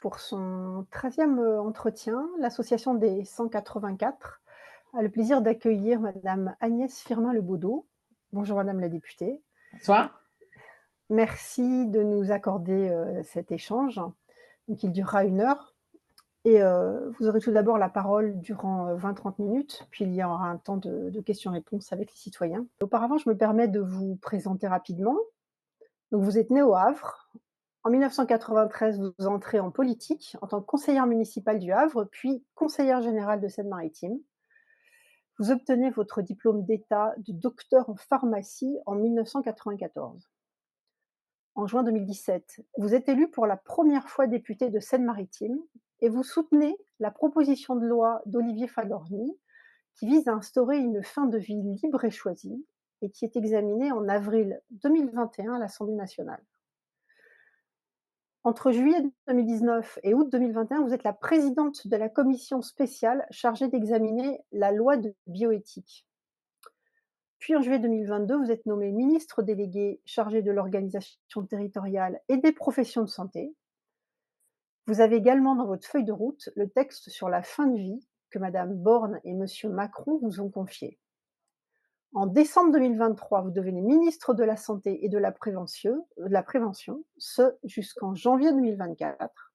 Pour son 13e entretien, l'association des 184 a le plaisir d'accueillir madame Agnès Firmin-Le Bodo. Bonjour madame la députée. Bonsoir. Merci de nous accorder, cet échange. Donc il durera 1 heure et vous aurez tout d'abord la parole durant, 20-30 minutes, puis il y aura un temps de questions-réponses avec les citoyens. Auparavant, je me permets de vous présenter rapidement. Donc vous êtes née au Havre. En 1993, vous entrez en politique en tant que conseillère municipale du Havre, puis conseillère générale de Seine-Maritime. Vous obtenez votre diplôme d'État de docteur en pharmacie en 1994. En juin 2017, vous êtes élue pour la première fois députée de Seine-Maritime et vous soutenez la proposition de loi d'Olivier Fadorny qui vise à instaurer une fin de vie libre et choisie et qui est examinée en avril 2021 à l'Assemblée nationale. Entre juillet 2019 et août 2021, vous êtes la présidente de la commission spéciale chargée d'examiner la loi de bioéthique. Puis en juillet 2022, vous êtes nommée ministre déléguée chargée de l'organisation territoriale et des professions de santé. Vous avez également dans votre feuille de route le texte sur la fin de vie que madame Borne et monsieur Macron vous ont confié. En décembre 2023, vous devenez ministre de la Santé et de la Prévention, ce jusqu'en janvier 2024.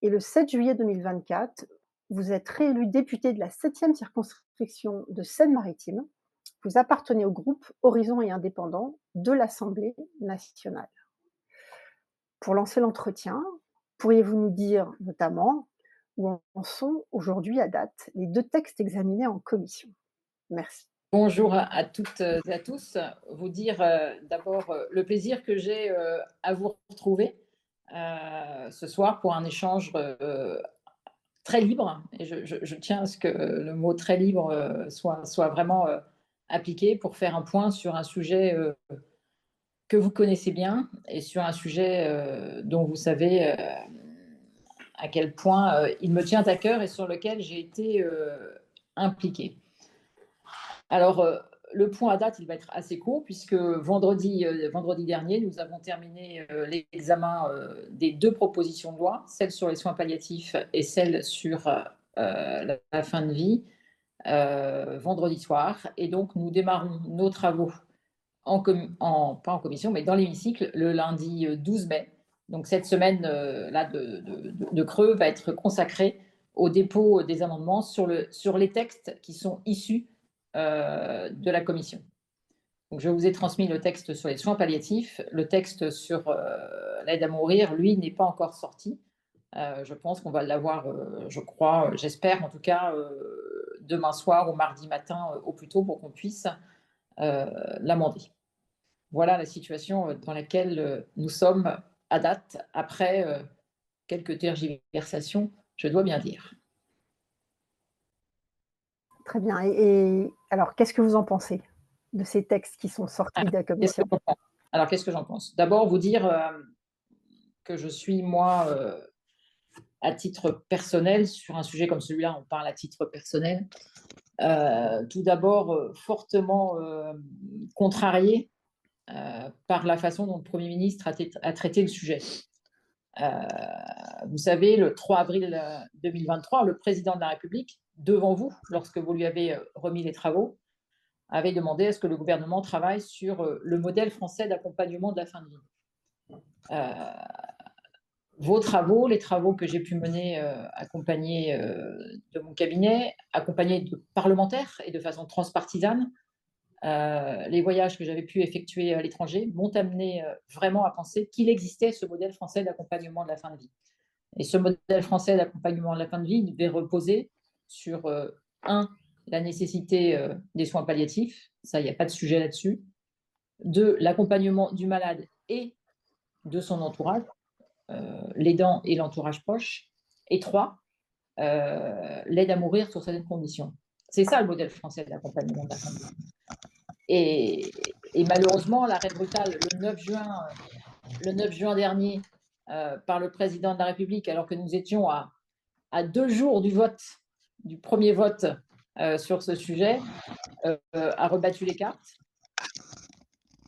Et le 7 juillet 2024, vous êtes réélu député de la 7e circonscription de Seine-Maritime. Vous appartenez au groupe Horizon et Indépendants de l'Assemblée nationale. Pour lancer l'entretien, pourriez-vous nous dire notamment où en sont aujourd'hui à date les 2 textes examinés en commission? Merci. Bonjour à toutes et à tous. Vous dire d'abord le plaisir que j'ai à vous retrouver ce soir pour un échange très libre. Et je tiens à ce que le mot très libre soit vraiment appliqué pour faire un point sur un sujet que vous connaissez bien et sur un sujet dont vous savez à quel point il me tient à cœur et sur lequel j'ai été impliquée. Alors, le point à date, il va être assez court puisque vendredi dernier, nous avons terminé l'examen des 2 propositions de loi, celle sur les soins palliatifs et celle sur la fin de vie, vendredi soir. Et donc, nous démarrons nos travaux pas en commission, mais dans l'hémicycle le lundi 12 mai. Donc, cette semaine là de creux va être consacrée au dépôt des amendements sur les textes qui sont issus de la commission. Donc, je vous ai transmis le texte sur les soins palliatifs. Le texte sur l'aide à mourir, lui, n'est pas encore sorti. Je pense qu'on va l'avoir, je crois, j'espère en tout cas, demain soir ou mardi matin au plus tôt pour qu'on puisse l'amender. Voilà la situation dans laquelle nous sommes à date, après quelques tergiversations, je dois bien dire. Très bien et alors qu'est-ce que vous en pensez de ces textes qui sont sortis de la commission? Alors, qu'est-ce que j'en pense? D'abord, vous dire que je suis, moi, à titre personnel, sur un sujet comme celui-là, on parle à titre personnel, tout d'abord, fortement contrariée par la façon dont le Premier ministre a traité le sujet. Vous savez, le 3 avril 2023, le président de la République, devant vous, lorsque vous lui avez remis les travaux, avait demandé à ce que le gouvernement travaille sur le modèle français d'accompagnement de la fin de vie. Vos travaux, les travaux que j'ai pu mener accompagnés de mon cabinet, accompagnés de parlementaires et de façon transpartisane, les voyages que j'avais pu effectuer à l'étranger m'ont amené vraiment à penser qu'il existait ce modèle français d'accompagnement de la fin de vie. Et ce modèle français d'accompagnement de la fin de vie devait reposer sur, la nécessité des soins palliatifs, ça, il n'y a pas de sujet là-dessus. 2, l'accompagnement du malade et de son entourage, l'aidant et l'entourage proche. Et 3, l'aide à mourir sur certaines conditions. C'est ça le modèle français d'accompagnement de la fin de vie. Et malheureusement, l'arrêt brutal le 9 juin dernier par le président de la République, alors que nous étions à 2 jours du premier vote sur ce sujet, a rebattu les cartes.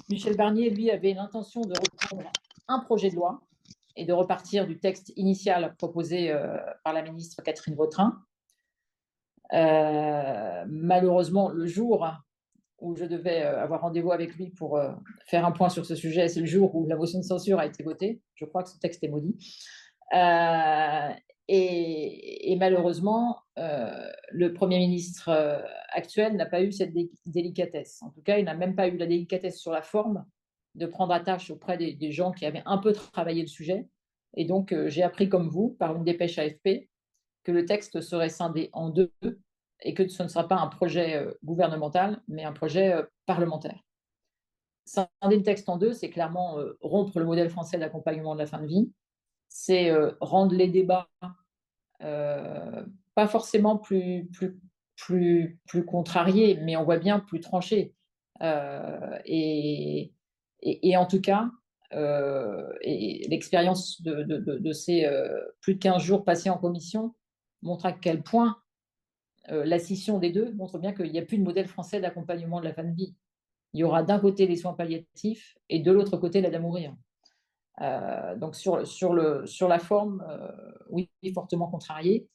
Michel Barnier, lui, avait l'intention de reprendre un projet de loi et de repartir du texte initial proposé par la ministre Catherine Vautrin. Malheureusement, le jour où je devais avoir rendez-vous avec lui pour faire un point sur ce sujet, c'est le jour où la motion de censure a été votée. Je crois que ce texte est maudit. Et malheureusement, le Premier ministre actuel n'a pas eu cette délicatesse. En tout cas, il n'a même pas eu la délicatesse sur la forme de prendre attache auprès des gens qui avaient un peu travaillé le sujet. Et donc, j'ai appris comme vous, par une dépêche AFP, que le texte serait scindé en deux et que ce ne sera pas un projet gouvernemental, mais un projet parlementaire. Scinder le texte en deux, c'est clairement rompre le modèle français d'accompagnement de la fin de vie, c'est rendre les débats pas forcément plus contrariés, mais on voit bien plus tranchés. Et en tout cas, et l'expérience de ces plus de 15 jours passés en commission montre à quel point la scission des deux montre bien qu'il n'y a plus de modèle français d'accompagnement de la fin de vie. Il y aura d'un côté les soins palliatifs et de l'autre côté l'aide à mourir. Donc sur la forme, oui, fortement contrarié,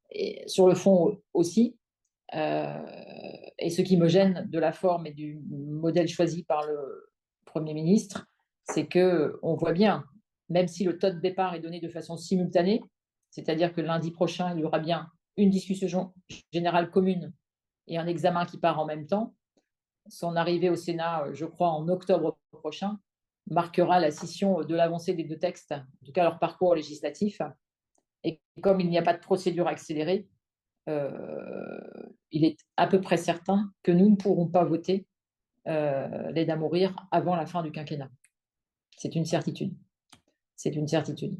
et sur le fond aussi. Et ce qui me gêne de la forme et du modèle choisi par le Premier ministre, c'est qu'on voit bien, même si le taux de départ est donné de façon simultanée, c'est-à-dire que lundi prochain, il y aura bien une discussion générale commune et un examen qui part en même temps. Son arrivée au Sénat, je crois, en octobre prochain, marquera la scission de l'avancée des deux textes, en tout cas leur parcours législatif. Et comme il n'y a pas de procédure accélérée, il est à peu près certain que nous ne pourrons pas voter l'aide à mourir avant la fin du quinquennat. C'est une certitude. C'est une certitude.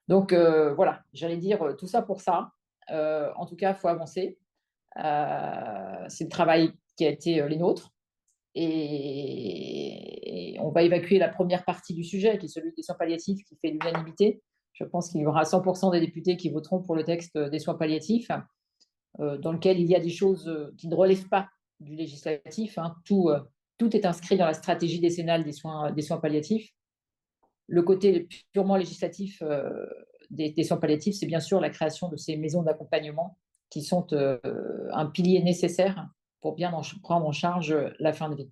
Donc voilà, j'allais dire tout ça pour ça. En tout cas, il faut avancer. C'est le travail qui a été les nôtres. Et on va évacuer la première partie du sujet, qui est celui des soins palliatifs, qui fait l'unanimité. Je pense qu'il y aura 100% des députés qui voteront pour le texte des soins palliatifs, dans lequel il y a des choses qui ne relèvent pas du législatif. Hein. Tout est inscrit dans la stratégie décennale des soins palliatifs. Le côté purement législatif des soins palliatifs, c'est bien sûr la création de ces maisons d'accompagnement qui sont un pilier nécessaire pour bien prendre en charge la fin de vie.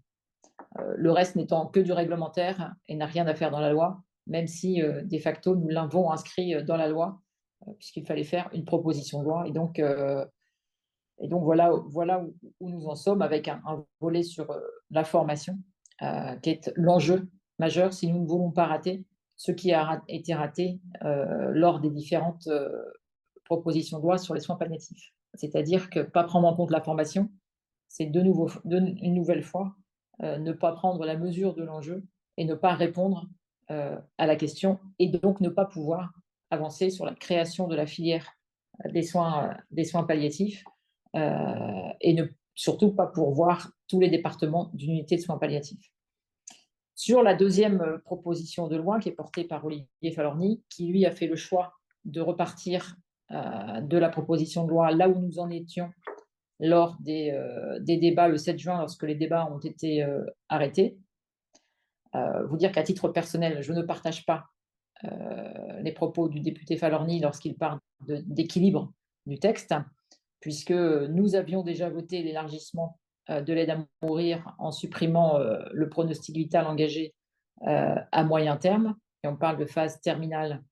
Le reste n'étant que du réglementaire et n'a rien à faire dans la loi, même si de facto nous l'avons inscrit dans la loi, puisqu'il fallait faire une proposition de loi. Et donc voilà où nous en sommes, avec un volet sur la formation, qui est l'enjeu majeur si nous ne voulons pas rater ce qui a été raté lors des différentes propositions de loi sur les soins palliatifs. C'est-à-dire que pas prendre en compte la formation, c'est une nouvelle fois ne pas prendre la mesure de l'enjeu et ne pas répondre à la question, et donc ne pas pouvoir avancer sur la création de la filière des soins palliatifs, et ne surtout pas pourvoir tous les départements d'unités de soins palliatifs. Sur la deuxième proposition de loi qui est portée par Olivier Falorni, qui lui a fait le choix de repartir de la proposition de loi là où nous en étions lors des débats le 7 juin, lorsque les débats ont été arrêtés. Vous dire qu'à titre personnel, je ne partage pas les propos du député Falorni lorsqu'il parle d'équilibre du texte, puisque nous avions déjà voté l'élargissement de l'aide à mourir en supprimant le pronostic vital engagé à moyen terme, et on parle de phase terminale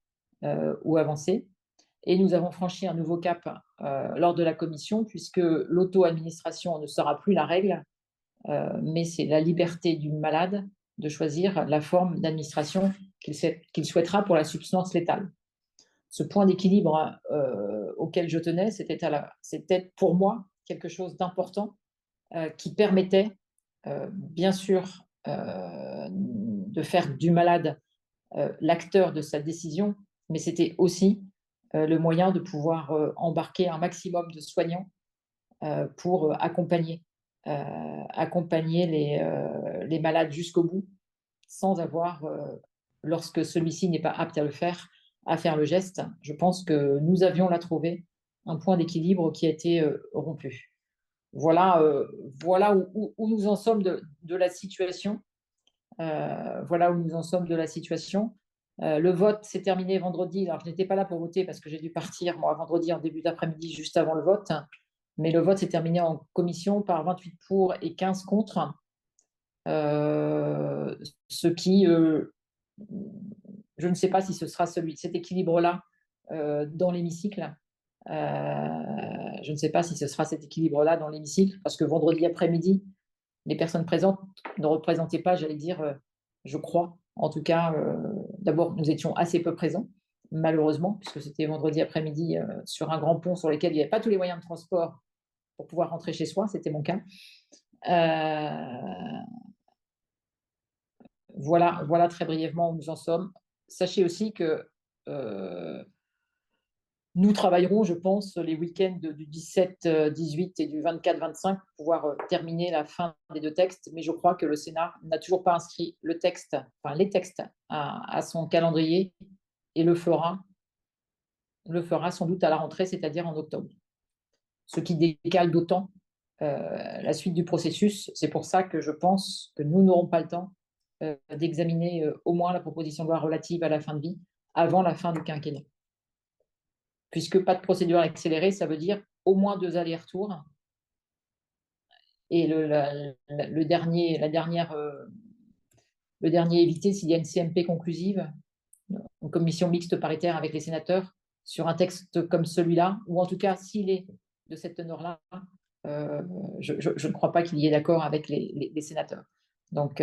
ou avancée. Et nous avons franchi un nouveau cap lors de la commission, puisque l'auto-administration ne sera plus la règle, mais c'est la liberté du malade de choisir la forme d'administration qu'il souhaitera pour la substance létale. Ce point d'équilibre auquel je tenais, c'était pour moi quelque chose d'important qui permettait, bien sûr, de faire du malade l'acteur de sa décision, mais c'était aussi le moyen de pouvoir embarquer un maximum de soignants pour accompagner les malades jusqu'au bout, sans avoir, lorsque celui-ci n'est pas apte à le faire, à faire le geste. Je pense que nous avions là trouvé un point d'équilibre qui a été rompu. Voilà où nous en sommes de la situation. Voilà où nous en sommes de la situation. Le vote s'est terminé vendredi. Alors, je n'étais pas là pour voter parce que j'ai dû partir, moi, vendredi en début d'après-midi, juste avant le vote. Mais le vote s'est terminé en commission par 28 pour et 15 contre. Ce qui, je ne sais pas si ce sera cet équilibre-là dans l'hémicycle. Je ne sais pas si ce sera cet équilibre-là dans l'hémicycle, parce que vendredi après-midi, les personnes présentes ne représentaient pas, j'allais dire, je crois, en tout cas, d'abord, nous étions assez peu présents, malheureusement, puisque c'était vendredi après-midi sur un grand pont sur lequel il n'y avait pas tous les moyens de transport pour pouvoir rentrer chez soi, c'était mon cas. Voilà très brièvement où nous en sommes. Sachez aussi que nous travaillerons, je pense, les week-ends du 17, 18 et du 24, 25 pour pouvoir terminer la fin des deux textes. Mais je crois que le Sénat n'a toujours pas inscrit les textes à son calendrier et le fera sans doute à la rentrée, c'est-à-dire en octobre. Ce qui décale d'autant la suite du processus. C'est pour ça que je pense que nous n'aurons pas le temps d'examiner au moins la proposition de loi relative à la fin de vie avant la fin du quinquennat. Puisque pas de procédure accélérée, ça veut dire au moins 2 allers-retours. Et le dernier évité, s'il y a une CMP conclusive, une commission mixte paritaire avec les sénateurs, sur un texte comme celui-là, ou en tout cas, s'il est de cette teneur-là, je ne crois pas qu'il y ait d'accord avec les sénateurs. Donc,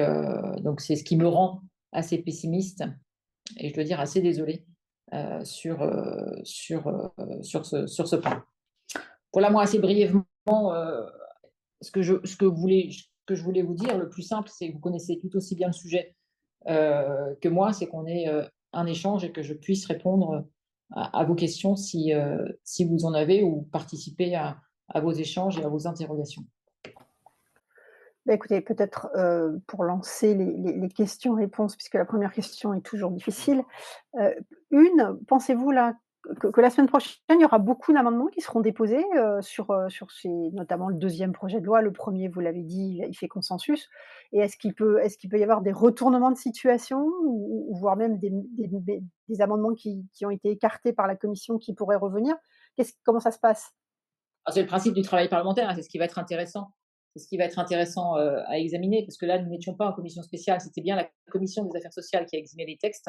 c'est ce qui me rend assez pessimiste et je dois dire assez désolée sur ce point. Voilà, moi, assez brièvement, ce que je voulais vous dire, le plus simple, c'est que vous connaissez tout aussi bien le sujet que moi, c'est qu'on ait un échange et que je puisse répondre à vos questions si vous en avez ou participer à vos échanges et à vos interrogations. Bah, écoutez, peut-être, pour lancer les questions-réponses, puisque la première question est toujours difficile. Heu, pensez-vous là que la semaine prochaine, il y aura beaucoup d'amendements qui seront déposés, sur ces notamment le deuxième projet de loi? Le premier, vous l'avez dit, il fait consensus et est-ce qu'il peut y avoir des retournements de situation ou voire même des amendements qui ont été écartés par la commission qui pourraient revenir? Comment ça se passe? Ah, c'est le principe du travail parlementaire, hein, c'est ce qui va être intéressant. C'est ce qui va être intéressant à examiner, parce que là, nous n'étions pas en commission spéciale, c'était bien la commission des affaires sociales qui a examiné les textes.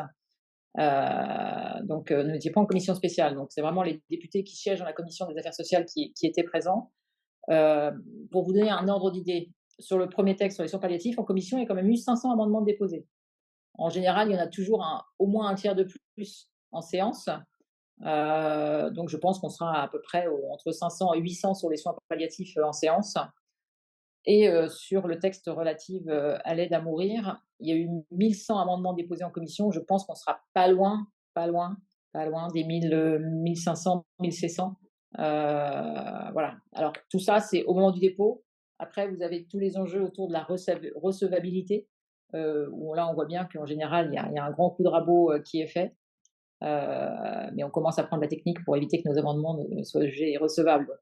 Donc, nous n'étions pas en commission spéciale. Donc, c'est vraiment les députés qui siègent dans la commission des affaires sociales qui étaient présents. Pour vous donner un ordre d'idée, sur le premier texte sur les soins palliatifs, en commission, il y a quand même eu 500 amendements déposés. En général, il y en a toujours au moins un tiers de plus en séance. Donc, je pense qu'on sera à peu près entre 500 et 800 sur les soins palliatifs en séance. Et sur le texte relatif à l'aide à mourir, il y a eu 1100 amendements déposés en commission. Je pense qu'on sera pas loin, pas loin, pas loin des 1500, 1600. Voilà. Alors, tout ça, c'est au moment du dépôt. Après, vous avez tous les enjeux autour de la recevabilité, où là, on voit bien qu'en général, il y a un grand coup de rabot qui est fait. Mais on commence à prendre la technique pour éviter que nos amendements ne soient jugés irrecevables. Donc,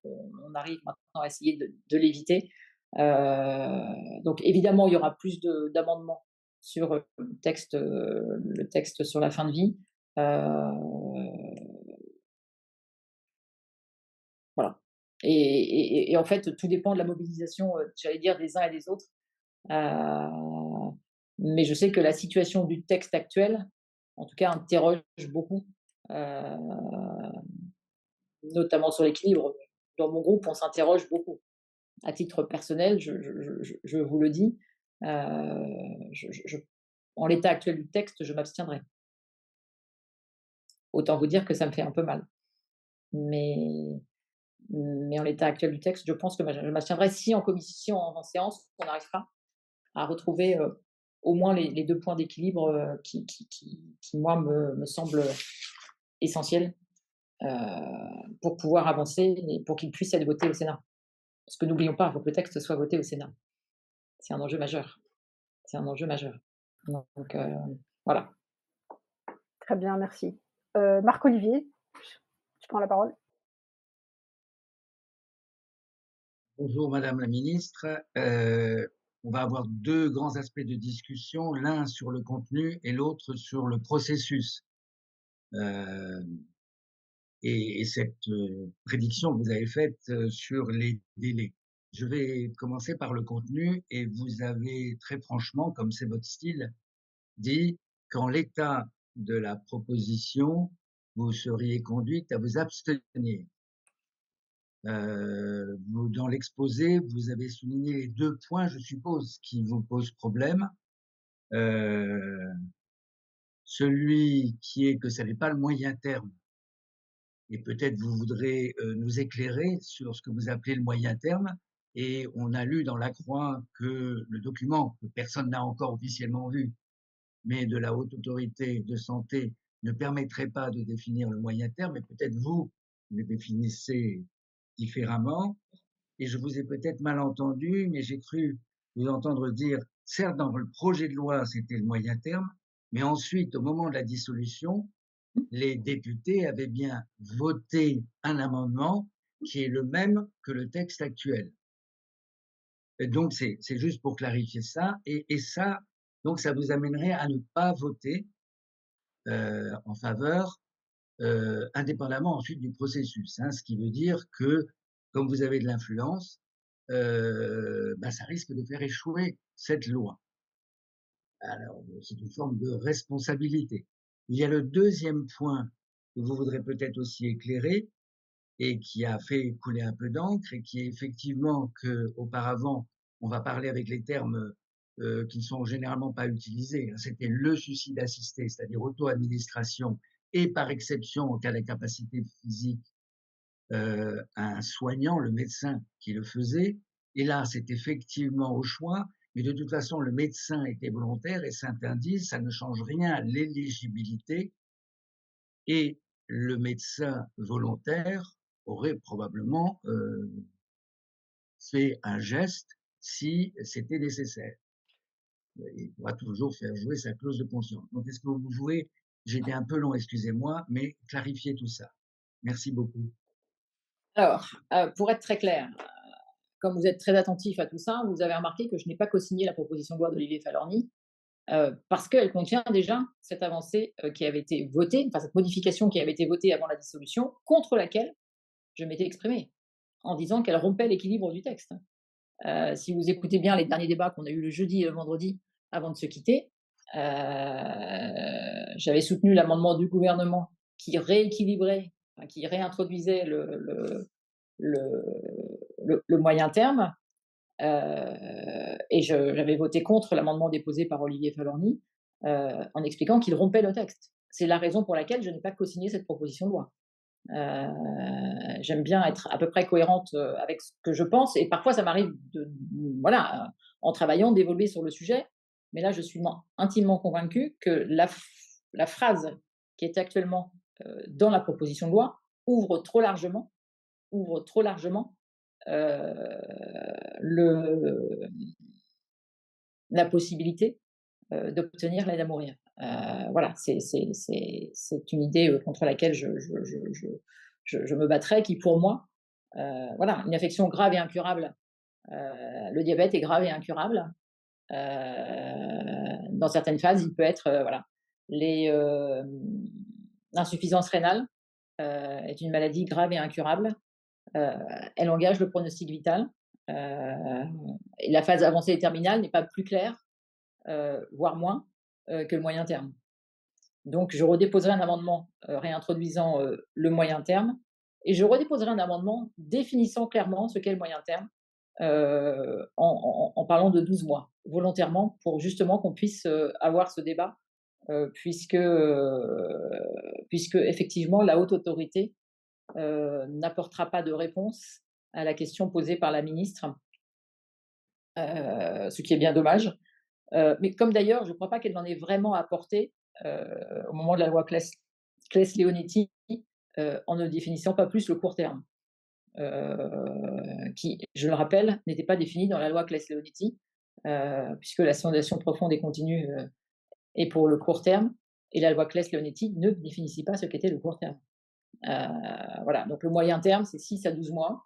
on arrive maintenant à essayer de l'éviter. Donc évidemment, il y aura plus d'amendements sur le texte sur la fin de vie. Voilà. Et en fait, tout dépend de la mobilisation, j'allais dire, des uns et des autres. Mais je sais que la situation du texte actuel, en tout cas, interroge beaucoup, notamment sur l'équilibre. Dans mon groupe, on s'interroge beaucoup. À titre personnel, je vous le dis, en l'état actuel du texte, je m'abstiendrai. Autant vous dire que ça me fait un peu mal. Mais, mais en l'état actuel du texte, je pense que je m'abstiendrai si en commission, en séance, on n'arrive pas à retrouver au moins les deux points d'équilibre qui, moi, me semblent essentiels pour pouvoir avancer et pour qu'il puisse être voté au Sénat. Parce que n'oublions pas, il faut que le texte soit voté au Sénat. C'est un enjeu majeur. C'est un enjeu majeur. Donc, voilà. Très bien, merci. Marc-Olivier, je prends la parole. Bonjour Madame la Ministre. on va avoir 2 grands aspects de discussion, l'un sur le contenu et l'autre sur le processus. Heu et cette, prédiction que vous avez faite, sur les délais. Je vais commencer par le contenu et vous avez très franchement, comme c'est votre style, dit qu'en l'état de la proposition, vous seriez conduite à vous abstenir. Vous dans l'exposé, vous avez souligné les 2 points, je suppose, qui vous posent problème. Heu, Celui qui est que ça n'est pas le moyen terme et peut-être vous voudrez, nous éclairer sur ce que vous appelez le moyen terme et on a lu dans La Croix que le document que personne n'a encore officiellement vu, mais de la Haute Autorité de Santé ne permettrait pas de définir le moyen terme et peut-être vous le définissez différemment et je vous ai peut-être mal entendu, mais j'ai cru vous entendre dire, certes dans le projet de loi c'était le moyen terme, mais ensuite au moment de la dissolution, les députés avaient bien voté un amendement qui est le même que le texte actuel. Et donc c'est juste pour clarifier ça et ça, donc ça vous amènerait à ne pas voter, en faveur, indépendamment ensuite du processus, hein. Ce qui veut dire que, comme vous avez de l'influence, bah, ça risque de faire échouer cette loi. Alors, c'est une forme de responsabilité. Il y a le deuxième point que vous voudrez peut-être aussi éclairer et qui a fait couler un peu d'encre et qui est effectivement qu'auparavant, on va parler avec les termes, qui ne sont généralement pas utilisés, hein. C'était le suicide assisté, c'est-à-dire auto-administration et par exception, en cas d'incapacité physique, un soignant, le médecin qui le faisait. Et là, c'est effectivement au choix, mais de toute façon, le médecin était volontaire et s'interdit, ça ne change rien à l'éligibilité et le médecin volontaire aurait probablement fait un geste si c'était nécessaire. Il pourra toujours faire jouer sa clause de conscience. Donc, est-ce que vous pouvez, j'ai été un peu long, excusez-moi, mais clarifier tout ça. Merci beaucoup. Alors, pour être très clair, comme vous êtes très attentif à tout ça, vous avez remarqué que je n'ai pas cosigné la proposition de loi d'Olivier Falorni, parce qu'elle contient déjà cette avancée, qui avait été votée, enfin cette modification qui avait été votée avant la dissolution, contre laquelle je m'étais exprimée, en disant qu'elle rompait l'équilibre du texte. Si vous écoutez bien les derniers débats qu'on a eus le jeudi et le vendredi avant de se quitter, j'avais soutenu l'amendement du gouvernement qui rééquilibrait, enfin, qui réintroduisait le, le moyen terme. Et j'avais voté contre l'amendement déposé par Olivier Falorni en expliquant qu'il rompait le texte. C'est la raison pour laquelle je n'ai pas co-signé cette proposition de loi. J'aime bien être à peu près cohérente avec ce que je pense et parfois ça m'arrive de, voilà, en travaillant, d'évoluer sur le sujet. Mais là, je suis intimement convaincue que la phrase qui est actuellement dans la proposition de loi ouvre trop largement, ouvre trop largement le, la possibilité d'obtenir l'aide à mourir. Voilà, c'est une idée contre laquelle je me battrais, qui pour moi, voilà, une affection grave et incurable, le diabète est grave et incurable. Dans certaines phases, il peut être, voilà, l'insuffisance rénale est une maladie grave et incurable. Euh, Elle engage le pronostic vital. Et la phase avancée et terminale n'est pas plus claire, voire moins, que le moyen terme. Donc, je redéposerai un amendement réintroduisant le moyen terme et je redéposerai un amendement définissant clairement ce qu'est le moyen terme en parlant de 12 mois, volontairement, pour justement qu'on puisse avoir ce débat, puisque effectivement, la haute autorité n'apportera pas de réponse à la question posée par la ministre, ce qui est bien dommage. Mais comme d'ailleurs, je ne crois pas qu'elle n'en ait vraiment apporté au moment de la loi Claes-Leonetti, en ne définissant pas plus le court terme, qui, je le rappelle, n'était pas défini dans la loi Claes-Leonetti, puisque la sondation profonde et continue est pour le court terme, et la loi Claes-Leonetti ne définissait pas ce qu'était le court terme. Voilà, donc le moyen terme, c'est 6 à 12 mois.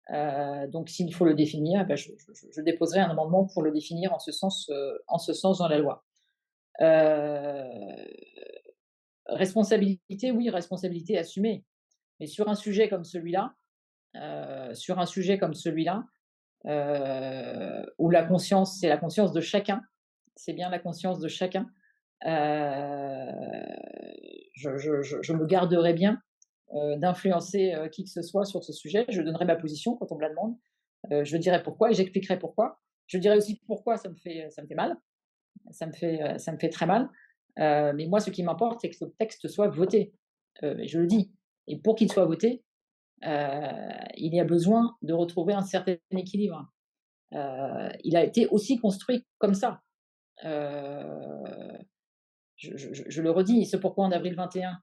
Donc, s'il faut le définir, eh ben, je déposerai un amendement pour le définir en ce sens dans la loi. Responsabilité, oui, responsabilité assumée. Mais sur un sujet comme celui-là, où la conscience, c'est la conscience de chacun, c'est bien la conscience de chacun, je me garderai bien d'influencer qui que ce soit sur ce sujet. Je donnerai ma position quand on me la demande. Je dirai pourquoi et j'expliquerai pourquoi. Je dirai aussi pourquoi ça me fait mal. Ça me fait très mal. Mais moi, ce qui m'importe, c'est que ce texte soit voté. Et je le dis. Et pour qu'il soit voté, il y a besoin de retrouver un certain équilibre. Il a été aussi construit comme ça. Je le redis, ce pourquoi en avril 21,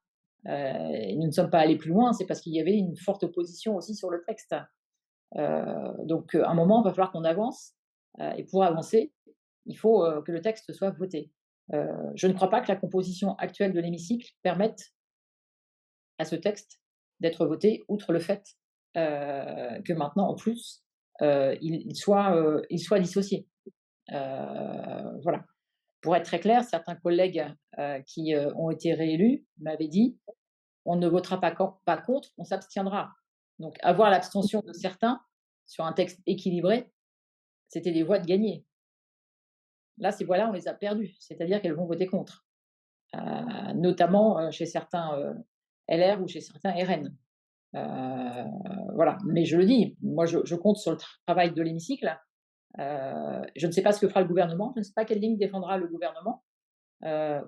nous ne sommes pas allés plus loin, c'est parce qu'il y avait une forte opposition aussi sur le texte. Donc, à un moment, il va falloir qu'on avance. Et pour avancer, il faut que le texte soit voté. Je ne crois pas que la composition actuelle de l'hémicycle permette à ce texte d'être voté, outre le fait que maintenant, en plus, il soit dissocié. Voilà. Pour être très clair, certains collègues qui ont été réélus m'avaient dit on ne votera pas contre, on s'abstiendra. Donc, avoir l'abstention de certains sur un texte équilibré, c'était des voix de gagner. Là, ces voix-là, on les a perdues, c'est-à-dire qu'elles vont voter contre, notamment chez certains LR ou chez certains RN. Voilà. Mais je le dis, moi, je compte sur le travail de l'hémicycle. Je ne sais pas ce que fera le gouvernement, je ne sais pas quelle ligne défendra le gouvernement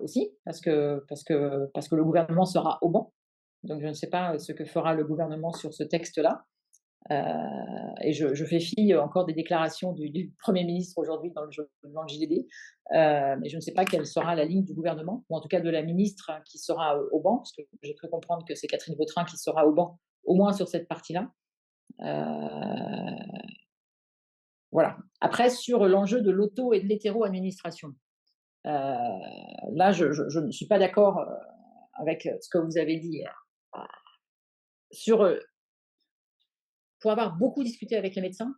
aussi, parce que le gouvernement sera au banc. Donc, je ne sais pas ce que fera le gouvernement sur ce texte-là. Et je fais fi encore des déclarations du Premier ministre aujourd'hui dans le JDD, mais je ne sais pas quelle sera la ligne du gouvernement, ou en tout cas de la ministre qui sera au banc, parce que j'ai cru comprendre que c'est Catherine Vautrin qui sera au banc, au moins sur cette partie-là. Voilà. Après, sur l'enjeu de l'auto et de l'hétéro-administration, là, je ne suis pas d'accord avec ce que vous avez dit sur pour avoir beaucoup discuté avec les médecins,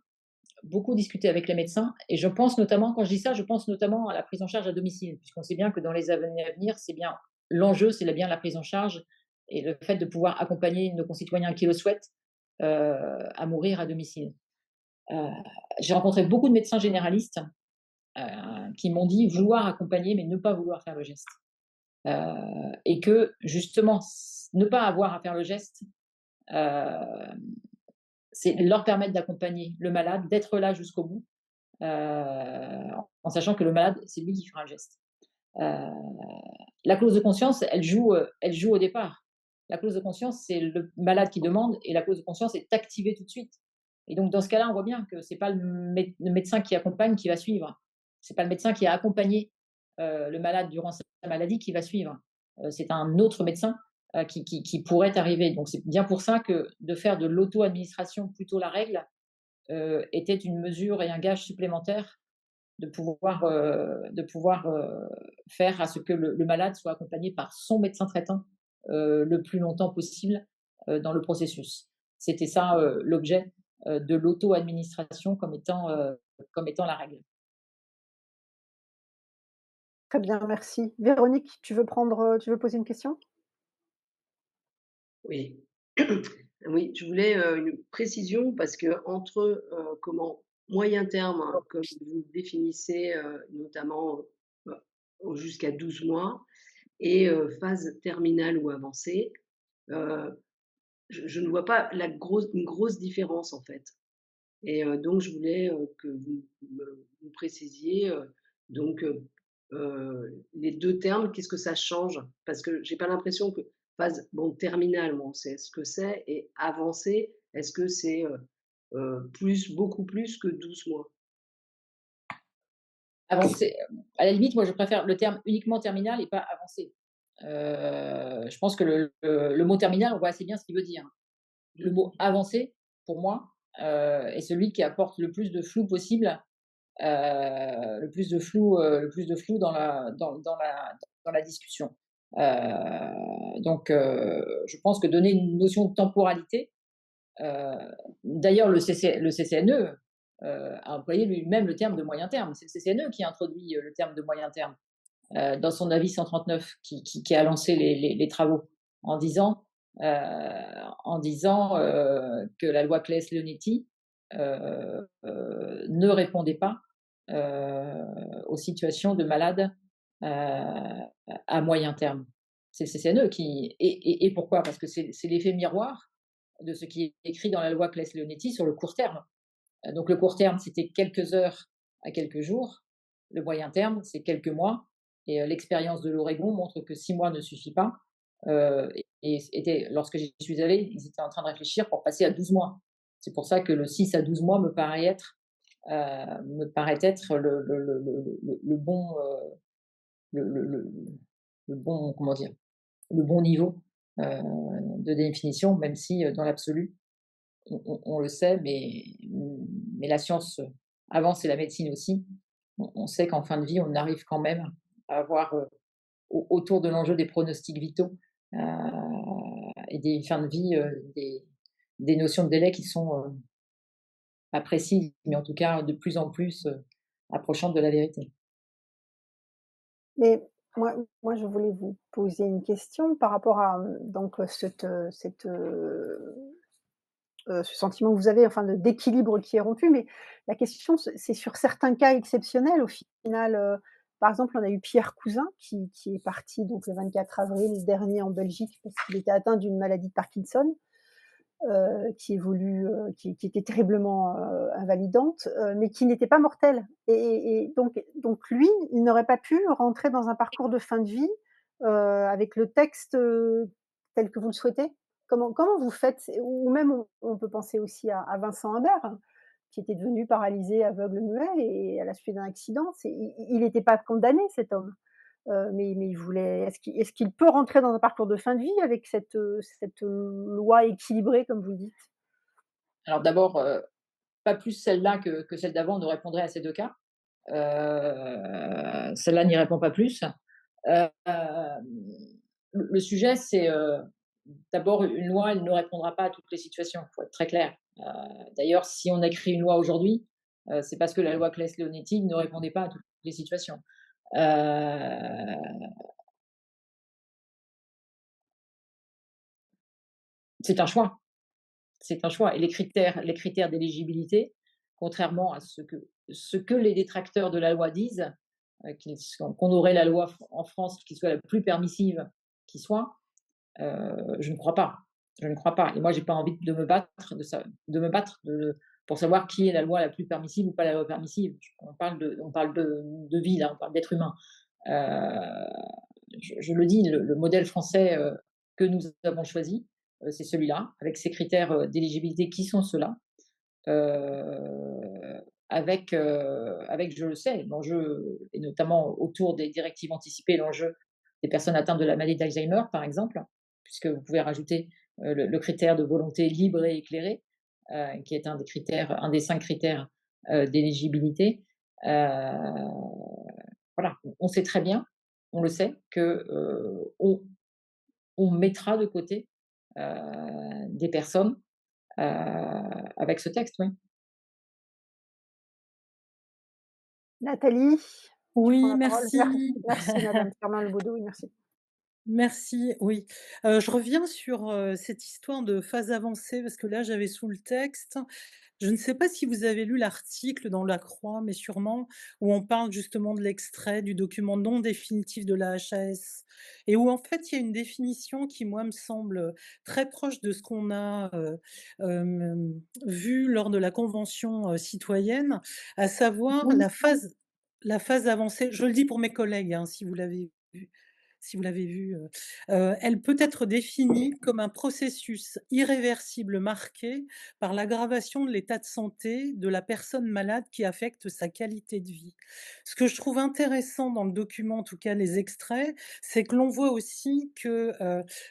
et je pense notamment, quand je dis ça, je pense notamment à la prise en charge à domicile, puisqu'on sait bien que dans les années à venir, c'est bien l'enjeu, c'est bien la prise en charge et le fait de pouvoir accompagner nos concitoyens qui le souhaitent à mourir à domicile. J'ai rencontré beaucoup de médecins généralistes qui m'ont dit vouloir accompagner, mais ne pas vouloir faire le geste. Et que justement, ne pas avoir à faire le geste, c'est leur permettre d'accompagner le malade, d'être là jusqu'au bout, en sachant que le malade, c'est lui qui fera le geste. La clause de conscience, elle joue au départ. La clause de conscience, c'est le malade qui demande, et la clause de conscience est activée tout de suite. Et donc, dans ce cas-là, on voit bien que ce n'est pas le médecin qui accompagne qui va suivre. Ce n'est pas le médecin qui a accompagné le malade durant sa maladie qui va suivre. C'est un autre médecin qui pourrait arriver. Donc, c'est bien pour ça que de faire de l'auto-administration plutôt la règle était une mesure et un gage supplémentaire de pouvoir faire à ce que le malade soit accompagné par son médecin traitant le plus longtemps possible dans le processus. C'était ça l'objet de l'auto-administration comme étant la règle. Très bien, merci. Véronique, tu veux poser une question? Oui. Oui, je voulais, une précision parce qu'entre, moyen terme, hein, comme vous le définissez, notamment, jusqu'à 12 mois et phase terminale ou avancée, heu, je ne vois pas une grosse différence, en fait, et donc je voulais, que vous précisiez, donc les 2 termes, qu'est-ce que ça change? Parce que j'ai pas l'impression que phase, bon, terminale, bon, on sait ce que c'est, et avancée, est-ce que c'est, beaucoup plus que 12 mois? Avancé, à la limite, moi, je préfère le terme uniquement terminal et pas avancé. Je pense que le mot terminal, on voit assez bien ce qu'il veut dire. Le mot avancé, pour moi, est celui qui apporte le plus de flou possible, le plus de flou dans la discussion. Donc, je pense que donner une notion de temporalité D'ailleurs, le CCNE a employé lui-même le terme de moyen terme. C'est le CCNE qui a introduit le terme de moyen terme dans son avis 139 qui a lancé les travaux en disant, que la loi Claes-Leonetti ne répondait pas aux situations de malades à moyen terme. C'est le CCNE qui. Et pourquoi? Parce que c'est l'effet miroir de ce qui est écrit dans la loi Claes-Leonetti sur le court terme. Donc le court terme, c'était quelques heures à quelques jours. Le moyen terme, c'est quelques mois. Et l'expérience de l'Oregon montre que 6 mois ne suffit pas. Lorsque j'y suis allée, ils étaient en train de réfléchir pour passer à 12 mois. C'est pour ça que le 6 à 12 mois me paraît être le bon, le bon, comment dire, le bon niveau de définition, même si dans l'absolu, on le sait, mais la science avance et la médecine aussi. On sait qu'en fin de vie, on arrive quand même à avoir autour de l'enjeu des pronostics vitaux et des fins de vie, des notions de délai qui sont pas précises, mais en tout cas de plus en plus approchantes de la vérité. Mais moi, je voulais vous poser une question par rapport à, donc, ce sentiment que vous avez, enfin, d'équilibre qui est rompu. Mais la question, c'est sur certains cas exceptionnels, au final, par exemple, on a eu Pierre Cousin qui est parti donc le 24 avril dernier en Belgique parce qu'il était atteint d'une maladie de Parkinson. Qui était terriblement, invalidante, mais qui n'était pas mortelle et donc lui, il n'aurait pas pu rentrer dans un parcours de fin de vie, avec le texte, tel que vous le souhaitez? Comment vous faites? Ou même on peut penser aussi à Vincent Humbert, hein, qui était devenu paralysé, aveugle, muet et à la suite d'un accident. Il n'était pas condamné cet homme. Mais il voulait est-ce qu'il peut rentrer dans un parcours de fin de vie avec cette loi équilibrée comme vous le dites? Alors d'abord, pas plus celle-là que celle d'avant ne répondrait à ces 2 cas. Celle-là n'y répond pas plus. Hem, le sujet, c'est, d'abord une loi, elle ne répondra pas à toutes les situations, il faut être très clair. D'ailleurs, si on écrit une loi aujourd'hui, c'est parce que la loi Claes-Leonetti ne répondait pas à toutes les situations. Heu, c'est un choix, c'est un choix et les critères d'éligibilité, contrairement à ce que les détracteurs de la loi disent, qu'on aurait la loi en France qui soit la plus permissive qui soit, je ne crois pas. Je ne crois pas. Et moi, j'ai pas envie de me battre pour savoir qui est la loi la plus permissive ou pas la loi permissive. On parle de vie là, on parle d'être humain. Euh, je le dis, le modèle français que nous avons choisi, c'est celui-là, avec ces critères d'éligibilité qui sont ceux-là. Avec, je le sais, l'enjeu, et notamment autour des directives anticipées, l'enjeu des personnes atteintes de la maladie d'Alzheimer, par exemple, puisque vous pouvez rajouter le critère de volonté libre et éclairée, qui est un des 5 critères d'éligibilité. Euh, voilà, on sait très bien, on le sait, que on mettra de côté des personnes avec ce texte, oui. Nathalie, tu prends Oui, la parole? merci. Merci madame Firmin Le Bodo, oui merci. Merci, oui. Je reviens sur, cette histoire de phase avancée parce que là, j'avais sous le texte. Je ne sais pas si vous avez lu l'article dans La Croix, mais sûrement, où on parle justement de l'extrait du document non définitif de la HAS et où en fait, il y a une définition qui, moi, me semble, très proche de ce qu'on a, vu lors de la convention, citoyenne, à savoir Oui. la phase avancée. Je le dis pour mes collègues, hein, si vous l'avez vu, elle peut être définie comme un processus irréversible marqué par l'aggravation de l'état de santé de la personne malade qui affecte sa qualité de vie. Ce que je trouve intéressant dans le document, en tout cas les extraits, c'est que l'on voit aussi que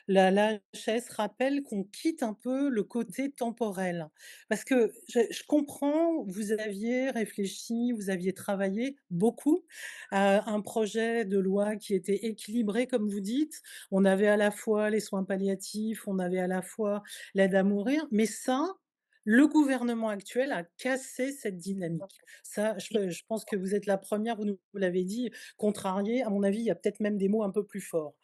la l'HAS rappelle qu'on quitte un peu le côté temporel. Parce que je comprends, vous aviez réfléchi, vous aviez travaillé beaucoup à un projet de loi qui était équilibré équilibré comme vous dites. On avait à la fois les soins palliatifs, on avait à la fois l'aide à mourir, mais ça, le gouvernement actuel a cassé cette dynamique. Ça, je pense que vous êtes la première, vous nous l'avez dit, contrariée. À mon avis, il y a peut-être même des mots un peu plus forts,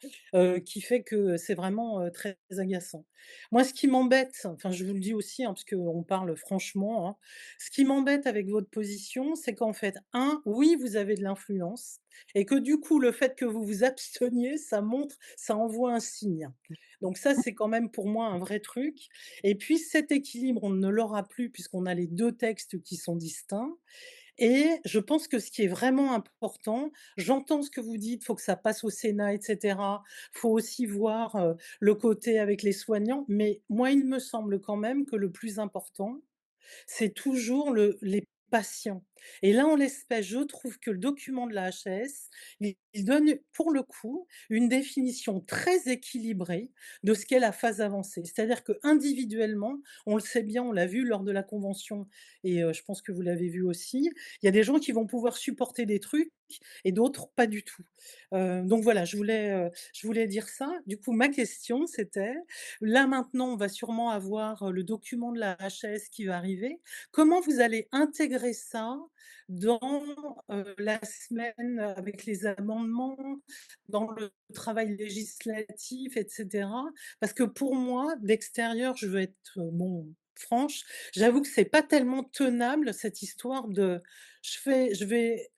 qui fait que c'est vraiment, très agaçant. Moi, ce qui m'embête, enfin, je vous le dis aussi, hein, parce qu'on parle franchement, hein, ce qui m'embête avec votre position, c'est qu'en fait, oui, vous avez de l'influence et que du coup, le fait que vous vous absteniez, ça envoie un signe. Donc ça, c'est quand même pour moi un vrai truc. Et puis cet équilibre, on ne l'aura plus puisqu'on a les 2 textes qui sont distincts et je pense que ce qui est vraiment important, j'entends ce que vous dites, faut que ça passe au Sénat et cetera. Faut aussi voir, le côté avec les soignants, mais moi, il me semble quand même que le plus important, c'est toujours les patients et là, en l'espèce, je trouve que le document de la HAS, il donne, pour le coup, une définition très équilibrée de ce qu'est la phase avancée. C'est-à-dire qu'individuellement, on le sait bien, on l'a vu lors de la convention et je pense que vous l'avez vu aussi, il y a des gens qui vont pouvoir supporter des trucs et d'autres pas du tout. Donc voilà, je voulais dire ça. Du coup, ma question, c'était, là, maintenant, on va sûrement avoir, le document de la HAS qui va arriver. Comment vous allez intégrer ça dans, la semaine avec les amendements, dans le travail législatif et cetera? Parce que pour moi, d'extérieur, je veux être, bon, franche, j'avoue que c'est pas tellement tenable cette histoire de je vais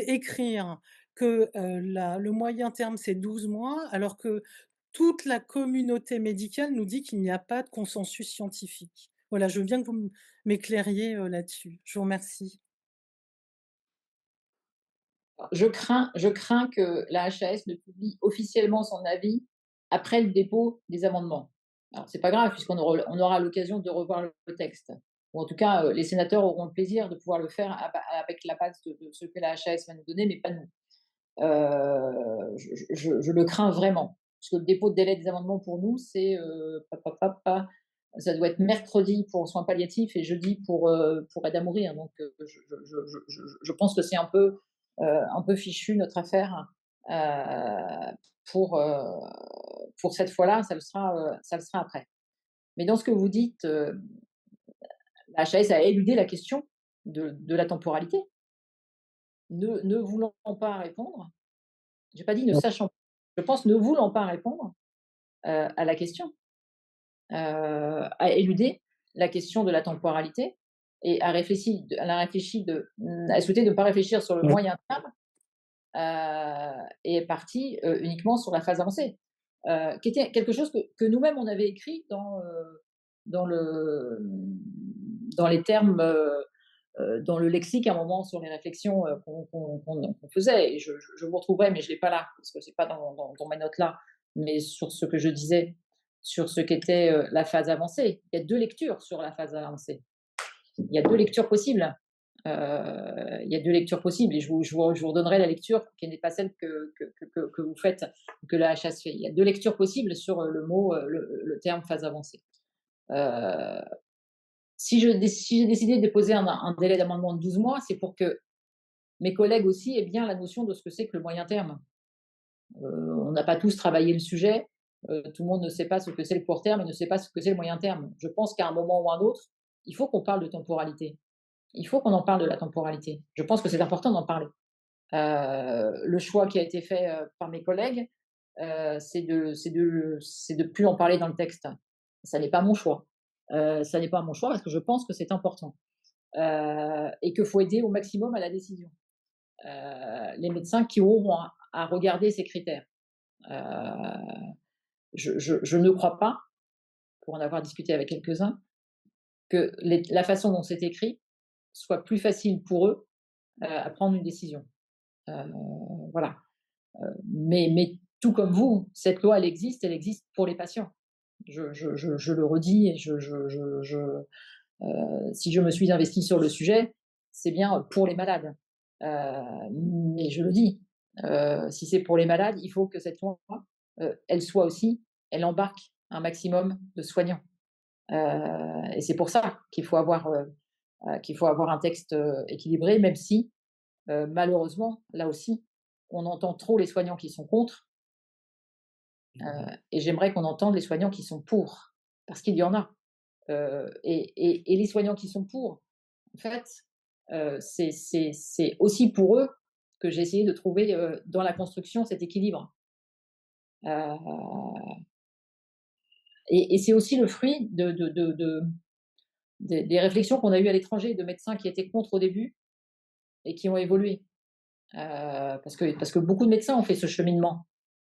écrire que, le moyen terme, c'est 12 mois, alors que toute la communauté médicale nous dit qu'il n'y a pas de consensus scientifique. Voilà, je veux bien que vous m'éclairiez, là-dessus. Je vous remercie. Je crains que la HAS ne publie officiellement son avis après le dépôt des amendements. Alors, c'est pas grave, puisqu'on on aura l'occasion de revoir le texte. Ou en tout cas, les sénateurs auront le plaisir de pouvoir le faire avec la base de ce que la HAS va nous donner, mais pas nous. Je le crains vraiment. Parce que le dépôt de délai des amendements pour nous, c'est ça doit être mercredi pour soins palliatifs et jeudi pour aide à mourir. Donc, je pense que c'est un peu fichu notre affaire. Euh, pour, euh, pour cette fois-là, ça le sera après. Mais dans ce que vous dites, la HAS a éludé la question de la temporalité, ne voulant pas répondre. J'ai pas dit ne sachant pas. Je pense ne voulant pas répondre à la question, a éludé la question de la temporalité et a souhaité de ne pas réfléchir sur le moyen terme et est partie uniquement sur la phase avancée, qui était quelque chose que nous-mêmes on avait écrit dans, le, dans les termes dans le lexique à un moment sur les réflexions qu'on faisait. Et je vous retrouverai, mais je ne l'ai pas là, parce que ce n'est pas dans mes notes là, mais sur ce que je disais, sur ce qu'était la phase avancée. Il y a 2 lectures sur la phase avancée. Il y a 2 lectures possibles. Il y a 2 lectures possibles et je vous redonnerai la lecture qui n'est pas celle que vous faites, que la HAS fait. Il y a 2 lectures possibles sur le mot, le terme phase avancée. Si j'ai décidé de déposer un délai d'amendement de 12 mois, c'est pour que mes collègues aussi aient bien la notion de ce que c'est que le moyen terme. On n'a pas tous travaillé le sujet, tout le monde ne sait pas ce que c'est le court terme et ne sait pas ce que c'est le moyen terme. Je pense qu'à un moment ou un autre, il faut qu'on parle de temporalité. Il faut qu'on en parle de la temporalité. Je pense que c'est important d'en parler. Le choix qui a été fait par mes collègues, c'est de plus en parler dans le texte. Ça n'est pas mon choix. Ça n'est pas mon choix parce que je pense que c'est important et qu'il faut aider au maximum à la décision. Les médecins qui auront à regarder ces critères. Je ne crois pas, pour en avoir discuté avec quelques-uns, que la façon dont c'est écrit soit plus facile pour eux à prendre une décision. Voilà. Mais tout comme vous, cette loi, elle existe pour les patients. Je le redis et si je me suis investie sur le sujet, c'est bien pour les malades. Mais je le dis, si c'est pour les malades, il faut que cette loi, elle embarque un maximum de soignants. Et c'est pour ça qu'il faut avoir un texte équilibré, même si malheureusement, là aussi, on entend trop les soignants qui sont contre Et j'aimerais qu'on entende les soignants qui sont pour, parce qu'il y en a. Et les soignants qui sont pour, en fait, c'est aussi pour eux que j'ai essayé de trouver, dans la construction cet équilibre. Heu et c'est aussi le fruit des réflexions qu'on a eues à l'étranger, de médecins qui étaient contre au début et qui ont évolué. Parce que beaucoup de médecins ont fait ce cheminement,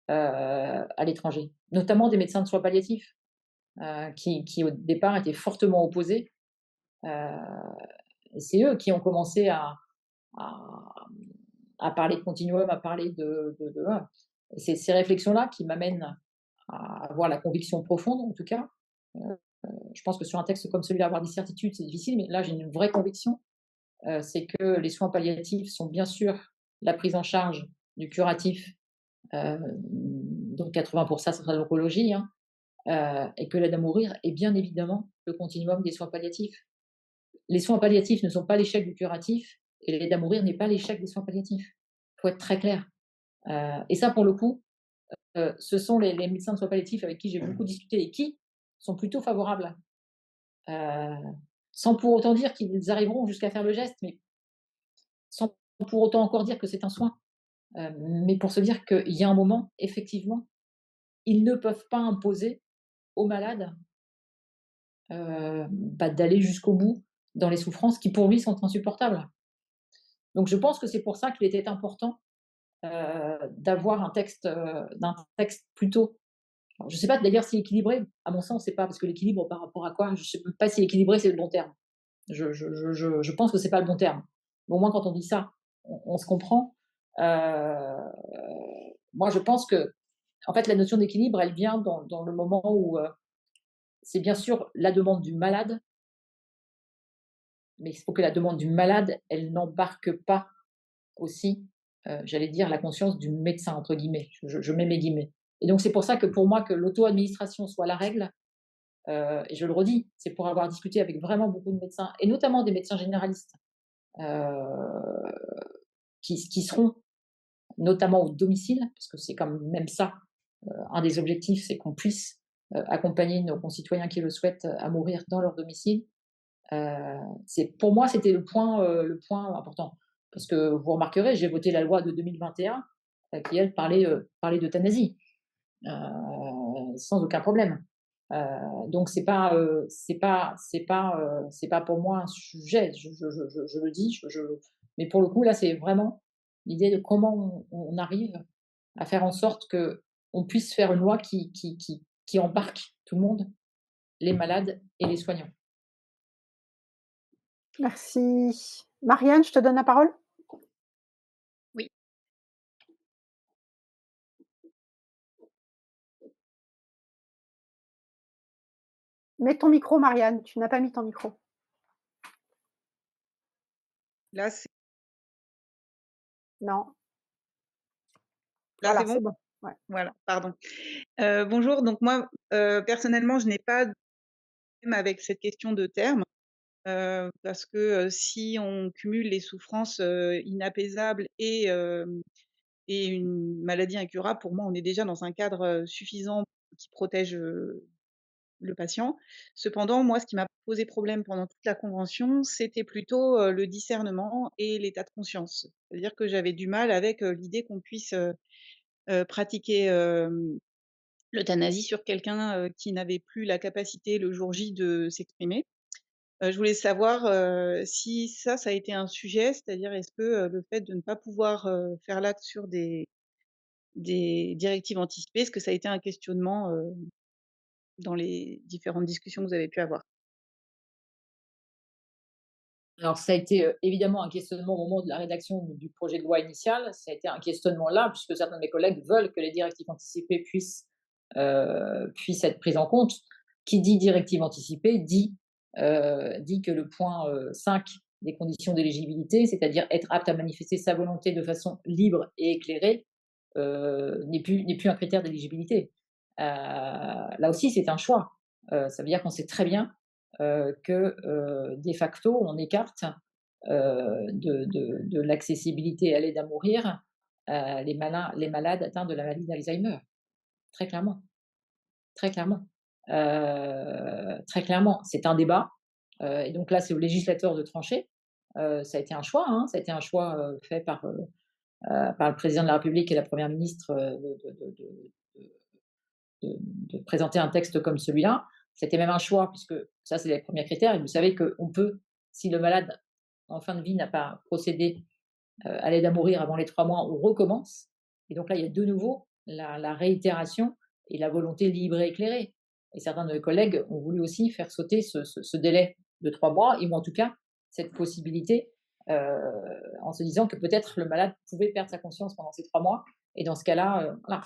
à l'étranger, notamment des médecins de soins palliatifs, qui au départ étaient fortement opposés. Heu et c'est eux qui ont commencé à à parler de continuum, à parler de voilà. Et c'est ces réflexions-là qui m'amènent à avoir la conviction profonde, en tout cas. Heu, je pense que sur un texte comme celui-là, avoir des certitudes, c'est difficile, mais là, j'ai une vraie conviction, c'est que les soins palliatifs sont bien sûr la prise en charge du curatif, donc 80 pour ça sera l'oncologie, hein, et que l'aide à mourir est bien évidemment le continuum des soins palliatifs. Les soins palliatifs ne sont pas l'échec du curatif et l'aide à mourir n'est pas l'échec des soins palliatifs. Il faut être très clair. Et ça, pour le coup, ce sont les médecins de soins palliatifs avec qui j'ai beaucoup discuté et qui sont plutôt favorables, heu, sans pour autant dire qu'ils arriveront jusqu'à faire le geste, mais sans pour autant encore dire que c'est un soin. Mais pour se dire qu'il y a un moment, effectivement, ils ne peuvent pas imposer aux malades, d'aller jusqu'au bout dans les souffrances qui, pour lui, sont insupportables. Donc je pense que c'est pour ça qu'il était important, d'avoir d'un texte plutôt, alors je ne sais pas d'ailleurs si équilibré, à mon sens, c'est pas parce que l'équilibre par rapport à quoi? Je ne sais même pas si équilibré, c'est le bon terme. Je pense que c'est pas le bon terme. Mais au moins quand on dit ça, on se comprend. Heu, moi je pense que, en fait, la notion d'équilibre, elle vient dans le moment où, c'est bien sûr la demande du malade, mais il faut que la demande du malade, elle n'embarque pas aussi, j'allais dire, la conscience du «médecin» entre guillemets. Je mets mes guillemets. Et donc c'est pour ça que pour moi que l'auto-administration soit la règle, et je le redis, c'est pour avoir discuté avec vraiment beaucoup de médecins et notamment des médecins généralistes, heu, qui seront notamment au domicile, parce que c'est quand même ça, un des objectifs, c'est qu'on puisse, accompagner nos concitoyens qui le souhaitent, à mourir dans leur domicile. C'est pour moi, c'était le point important. Parce que vous remarquerez, j'ai voté la loi de 2021, qui elle parlait d'euthanasie, sans aucun problème. Donc c'est pas pour moi un sujet. Je le dis, mais pour le coup là, c'est vraiment l'idée de comment on arrive à faire en sorte que on puisse faire une loi qui embarque tout le monde, les malades et les soignants. Merci. Marianne, je te donne la parole. Oui. Mets ton micro, Marianne, tu n'as pas mis ton micro. Là, c'est Non, là, voilà, c'est bon? c'est bon. Ouais. Voilà, pardon. Bonjour, donc moi, personnellement, je n'ai pas de problème avec cette question de terme, parce que, si on cumule les souffrances, inapaisables et une maladie incurable, pour moi, on est déjà dans un cadre, suffisant qui protège, le patient. Cependant, moi, ce qui m'a posé problème pendant toute la convention, c'était plutôt, le discernement et l'état de conscience. C'est-à-dire que j'avais du mal avec, l'idée qu'on puisse, pratiquer, l'euthanasie sur quelqu'un, qui n'avait plus la capacité le jour J de s'exprimer. Je voulais savoir, si ça a été un sujet, c'est-à-dire est-ce que, le fait de ne pas pouvoir, faire l'acte sur des directives anticipées, est-ce que ça a été un questionnement, dans les différentes discussions que vous avez pu avoir? Alors ça a été, évidemment un questionnement au moment de la rédaction du projet de loi initial. Ça a été un questionnement là, puisque certains de mes collègues veulent que les directives anticipées puissent être prises en compte. Qui dit directive anticipée dit que le point, 5 des conditions d'éligibilité, c'est-à-dire être apte à manifester sa volonté de façon libre et éclairée, n'est plus un critère d'éligibilité. Là aussi, c'est un choix. Ça veut dire qu'on sait très bien, que, de facto, on écarte, de l'accessibilité à l'aide à mourir, les malades atteints de la maladie d'Alzheimer. très clairement, très clairement. Très clairement, c'est un débat, et donc là, c'est au législateur de trancher. Ça a été un choix, hein, ça a été un choix, fait par le président de la République et la première ministre, de présenter un texte comme celui-là. C'était même un choix puisque ça, c'est les premiers critères et vous savez qu'on peut, si le malade en fin de vie n'a pas procédé, à l'aide à mourir avant les 3 mois, on recommence et donc là, il y a de nouveau la réitération et la volonté libre et éclairée et certains de mes collègues ont voulu aussi faire sauter ce délai de 3 mois ou en tout cas cette possibilité, heu, en se disant que peut-être le malade pouvait perdre sa conscience pendant ces 3 mois et dans ce cas-là, voilà.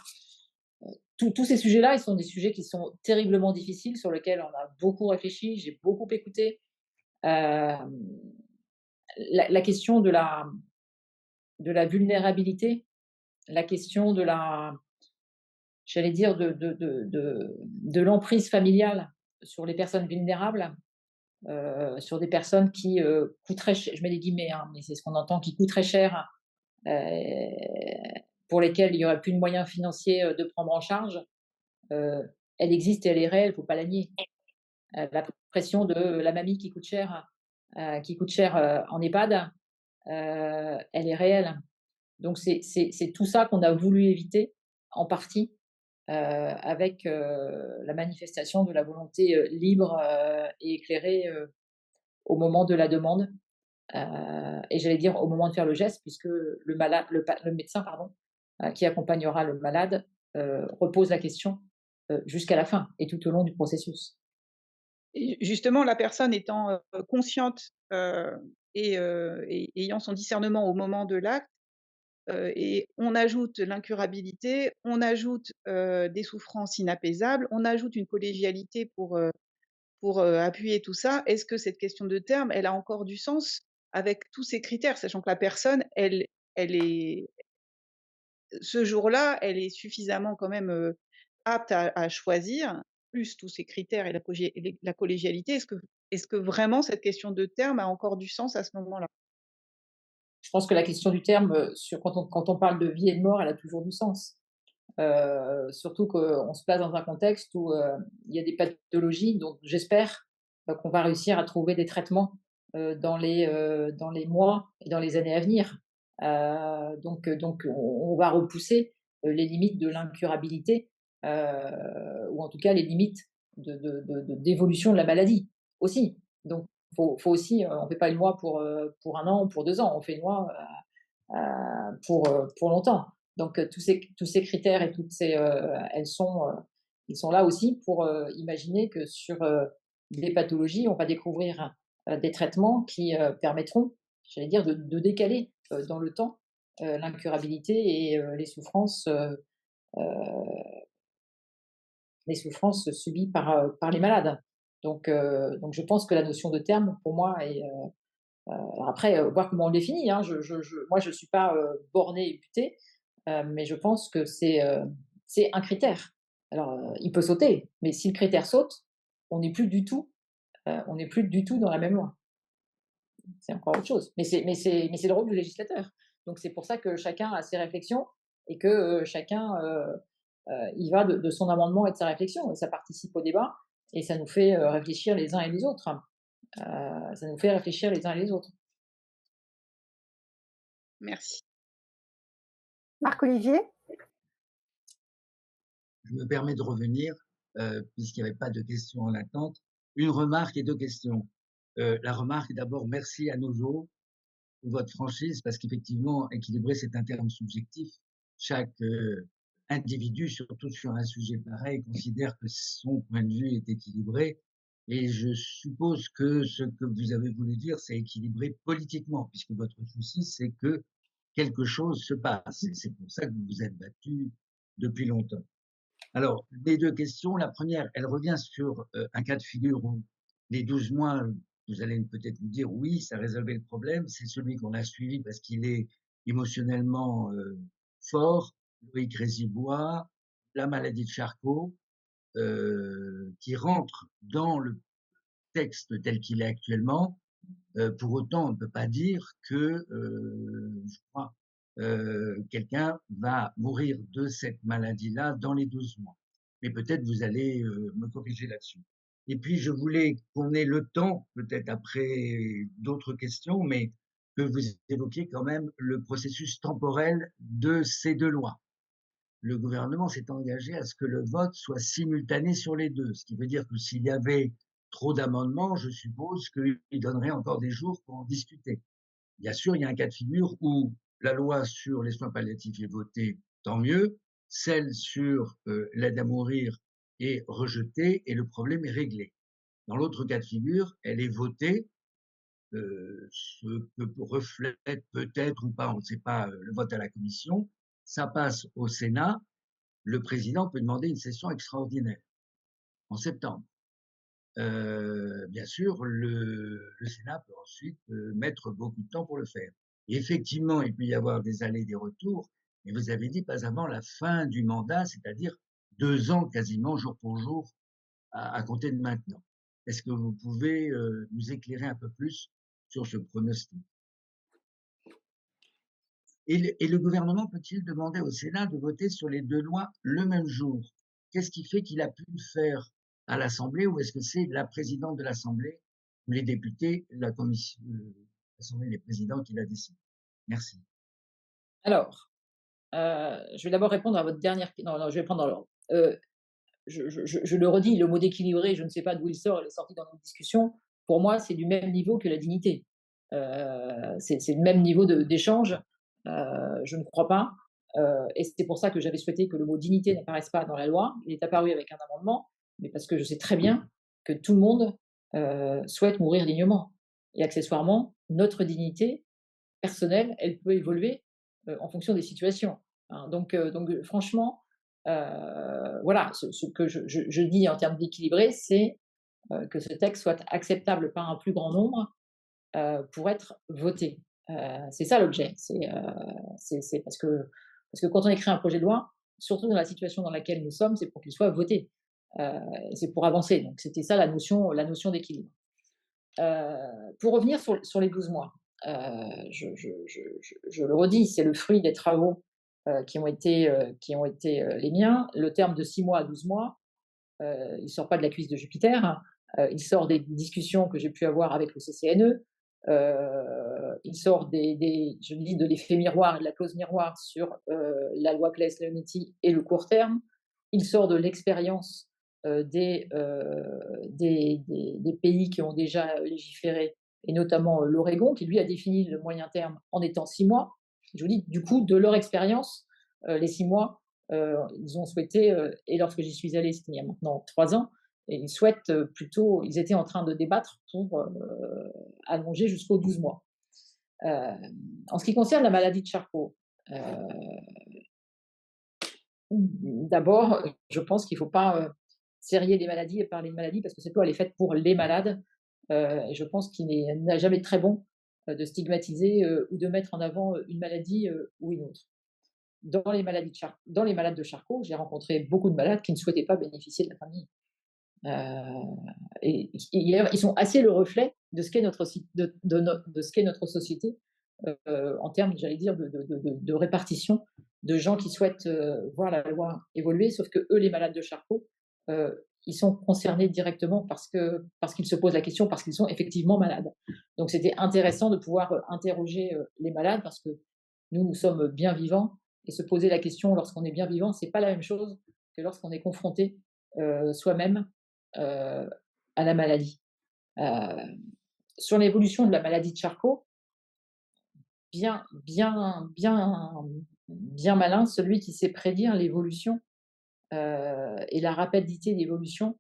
Tous ces sujets-là, ils sont des sujets qui sont terriblement difficiles, sur lesquels on a beaucoup réfléchi, j'ai beaucoup écouté. Hem, la question de la vulnérabilité, la question de la j'allais dire de l'emprise familiale sur les personnes vulnérables, sur des personnes qui, coûteraient ch je mets des guillemets, hein, mais c'est ce qu'on entend, qui coûteraient cher, heu, pour lesquelles il y aurait plus de moyens financiers, de prendre en charge, heu, elle existe et elle est réelle, il faut pas la nier. La pression de la mamie qui coûte cher, en EHPAD, elle est réelle. Donc c'est tout ça qu'on a voulu éviter en partie, avec, la manifestation de la volonté, libre, et éclairée, au moment de la demande, et j'allais dire au moment de faire le geste puisque le médecin pardon, qui accompagnera le malade, repose la question, jusqu'à la fin et tout au long du processus. Et justement, la personne étant, consciente, et ayant son discernement au moment de l'acte, et on ajoute l'incurabilité, on ajoute, des souffrances inapaisables, on ajoute une collégialité pour, appuyer tout ça. Est-ce que cette question de terme, elle a encore du sens avec tous ces critères? Sachant que la personne, elle est ce jour-là, elle est suffisamment quand même, apte à choisir, plus tous ces critères et la collégialité. Est-ce que vraiment cette question de terme a encore du sens à ce moment-là? Je pense que la question du terme, quand on parle de vie et de mort, elle a toujours du sens. Surtout qu'on se place dans un contexte où, il y a des pathologies, donc j'espère, qu'on va réussir à trouver des traitements, dans les mois et dans les années à venir. Donc on va repousser, les limites de l'incurabilité, ou en tout cas les limites d'évolution de la maladie aussi. Donc faut aussi, on fait pas une loi pour 1 an ou pour 2 ans, on fait une loi, pour longtemps. Donc tous ces critères et toutes ces, ils sont là aussi pour, imaginer que sur, des pathologies, on va découvrir, des traitements qui, permettront, j'allais dire de décaler, dans le temps, l'incurabilité et heu, les souffrances subies par les malades. Donc je pense que la notion de terme pour moi est, alors après, voir comment on le définit, hein. Moi, je suis pas, bornée et butée, mais je pense que c'est un critère. Alors, il peut sauter, mais si le critère saute, on n'est plus du tout dans la même loi. C'est encore autre chose. Mais c'est le rôle du législateur. Donc c'est pour ça que chacun a ses réflexions et que, chacun, y va de son amendement et de sa réflexion et ça participe au débat et ça nous fait, réfléchir les uns et les autres. Ça nous fait réfléchir les uns et les autres. Merci. Marc-Olivier? Je me permets de revenir, puisqu'il n'y avait pas de questions en attente. Une remarque et 2 questions. La remarque, d'abord, merci à nouveau pour votre franchise, parce qu'effectivement, équilibrer, c'est un terme subjectif. Chaque individu, surtout sur un sujet pareil, considère que son point de vue est équilibré. Et je suppose que ce que vous avez voulu dire, c'est équilibré politiquement, puisque votre souci, c'est que quelque chose se passe. Et c'est pour ça que vous vous êtes battu depuis longtemps. Alors, les 2 questions, la première, elle revient sur, un cas de figure où les 12 mois, vous allez peut-être me dire: «Oui, ça résolvait le problème». C'est celui qu'on a suivi parce qu'il est émotionnellement, fort, Loïc Rézibois, la maladie de Charcot, qui rentre dans le texte tel qu'il est actuellement. Pour autant, on ne peut pas dire que, je crois quelqu'un va mourir de cette maladie-là dans les 12 mois. Mais peut-être vous allez me corriger là-dessus. Et puis, je voulais qu'on ait le temps, peut-être après d'autres questions, mais que vous évoquiez quand même le processus temporel de ces deux lois. Le gouvernement s'est engagé à ce que le vote soit simultané sur les deux, ce qui veut dire que s'il y avait trop d'amendements, je suppose qu'il donnerait encore des jours pour en discuter. Bien sûr, il y a un cas de figure où la loi sur les soins palliatifs est votée, tant mieux. Celle sur l'aide à mourir est rejetée et le problème est réglé. Dans l'autre cas de figure, elle est votée, ce que reflète peut-être ou pas, on ne sait pas, le vote à la commission. Ça passe au Sénat. Le président peut demander une session extraordinaire en septembre. Bien sûr, le Sénat peut ensuite mettre beaucoup de temps pour le faire. Et effectivement, il peut y avoir des allers et des retours, mais vous avez dit pas avant la fin du mandat, c'est-à-dire 2 ans quasiment jour pour jour à compter de maintenant. Est-ce que vous pouvez nous éclairer un peu plus sur ce pronostic? Et le gouvernement peut-il demander au Sénat de voter sur les deux lois le même jour? Qu'est-ce qui fait qu'il a pu le faire à l'Assemblée, ou est-ce que c'est la présidente de l'Assemblée ou les députés, la commission, l'Assemblée des présidents qui l'a décidé? Merci. Alors, je vais d'abord répondre à votre dernière non, non, je vais prendre dans l'ordre. Je le redis, le mot d'équilibré, je ne sais pas d'où il sort, il est sorti dans notre discussion. Pour moi, c'est du même niveau que la dignité. C'est le même niveau d'échange. Je ne crois pas. Et c'est pour ça que j'avais souhaité que le mot dignité n'apparaisse pas dans la loi. Il est apparu avec un amendement, mais parce que je sais très bien que tout le monde souhaite mourir dignement. Et accessoirement, notre dignité personnelle, elle peut évoluer en fonction des situations. Hein. Donc franchement, voilà, ce que je dis en termes d'équilibré, c'est que ce texte soit acceptable par un plus grand nombre pour être voté. C'est ça l'objet. C'est parce que quand on écrit un projet de loi, surtout dans la situation dans laquelle nous sommes, c'est pour qu'il soit voté. C'est pour avancer. Donc c'était ça la notion d'équilibre. Pour revenir sur les 12 mois, je le redis, c'est le fruit des travaux qui ont été les miens. Le terme de 6 mois à 12 mois, il ne sort pas de la cuisse de Jupiter. Il sort des discussions que j'ai pu avoir avec le CCNE. Il sort je dis, de l'effet miroir et de la clause miroir sur la loi Claes-Leonetti et le court terme. Il sort de l'expérience des pays qui ont déjà légiféré, et notamment l'Oregon, qui lui a défini le moyen terme en étant 6 mois. Je vous dis, du coup, de leur expérience, les 6 mois, ils ont souhaité, et lorsque j'y suis allée, c'était il y a maintenant 3 ans, et ils souhaitent plutôt, ils étaient en train de débattre pour allonger jusqu'aux 12 mois. En ce qui concerne la maladie de Charcot, d'abord, je pense qu'il ne faut pas sérier des maladies et parler de maladies, parce que cette loi, elle est faite pour les malades. Et je pense qu'il n'est jamais très bon de stigmatiser ou de mettre en avant une maladie ou une autre. Dans les malades de Charcot, j'ai rencontré beaucoup de malades qui ne souhaitaient pas bénéficier de la famille. Et ils sont assez le reflet de ce qu'est notre société en termes, j'allais dire, de répartition de gens qui souhaitent voir la loi évoluer, sauf que eux, les malades de Charcot, ils sont concernés directement parce qu'ils se posent la question, parce qu'ils sont effectivement malades. Donc c'était intéressant de pouvoir interroger les malades, parce que nous sommes bien vivants, et se poser la question lorsqu'on est bien vivant, c'est pas la même chose que lorsqu'on est confronté soi-même à la maladie. Sur l'évolution de la maladie de Charcot, bien malin celui qui sait prédire l'évolution et la rapidité d'évolution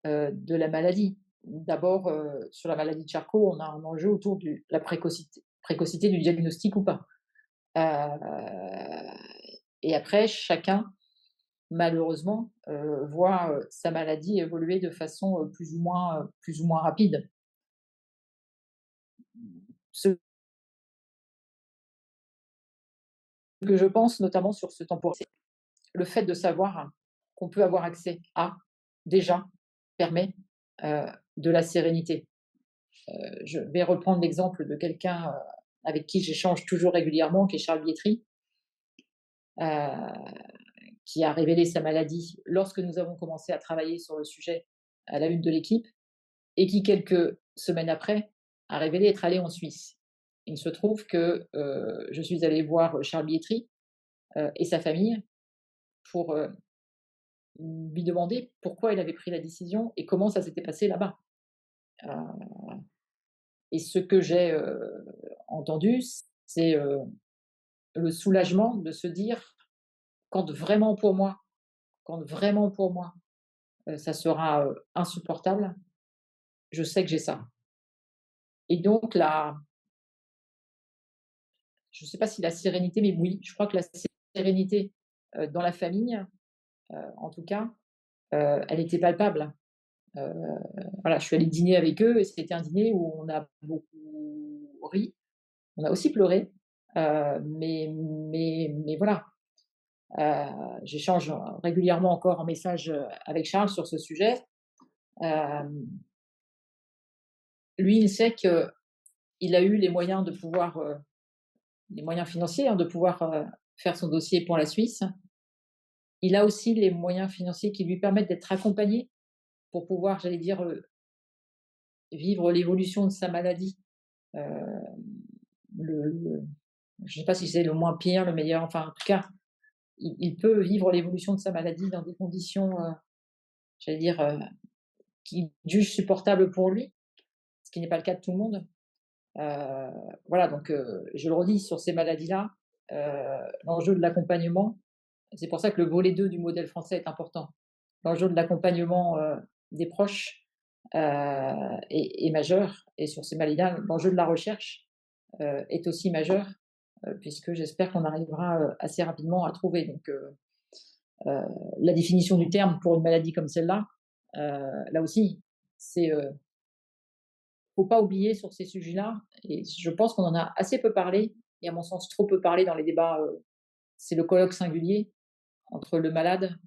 de la maladie. D'abord, sur la maladie de Charcot, on a un enjeu autour de la précocité du diagnostic ou pas. Et après, chacun, malheureusement, voit sa maladie évoluer de façon plus ou moins rapide. Ce que je pense, notamment sur ce temporaire, c'est le fait de savoir qu'on peut avoir accès à, déjà, permet de la sérénité. Je vais reprendre l'exemple de quelqu'un avec qui j'échange toujours régulièrement, qui est Charles Bietri, qui a révélé sa maladie lorsque nous avons commencé à travailler sur le sujet à la une de l'équipe, et qui, quelques semaines après, a révélé être allé en Suisse. Il se trouve que je suis allée voir Charles Bietri et sa famille pour lui demander pourquoi il avait pris la décision et comment ça s'était passé là-bas. Et ce que j'ai entendu, c'est le soulagement de se dire, quand vraiment pour moi, ça sera insupportable, je sais que j'ai ça. Et donc là, je ne sais pas si la sérénité, mais oui, je crois que la sérénité dans la famille, en tout cas, elle était palpable. Voilà, je suis allée dîner avec eux et c'était un dîner où on a beaucoup ri, on a aussi pleuré, mais voilà. J'échange régulièrement encore en message avec Charles sur ce sujet. Lui, il sait qu'il a eu les moyens de pouvoir, les moyens financiers, hein, de pouvoir faire son dossier pour la Suisse. Il a aussi les moyens financiers qui lui permettent d'être accompagné pour pouvoir, j'allais dire, vivre l'évolution de sa maladie. Je ne sais pas si c'est le moins pire, le meilleur, enfin, en tout cas, il peut vivre l'évolution de sa maladie dans des conditions, j'allais dire, qu'il juge supportables pour lui, ce qui n'est pas le cas de tout le monde. Voilà, donc je le redis, sur ces maladies-là, l'enjeu de l'accompagnement, c'est pour ça que le volet 2 du modèle français est important. L'enjeu de l'accompagnement des proches est majeur, et sur ces maladies-là, l'enjeu de la recherche est aussi majeur, puisque j'espère qu'on arrivera assez rapidement à trouver. Donc, la définition du terme pour une maladie comme celle-là, là aussi, c'est faut pas oublier sur ces sujets-là, et je pense qu'on en a assez peu parlé, et à mon sens trop peu parlé dans les débats, c'est le colloque singulier entre le malade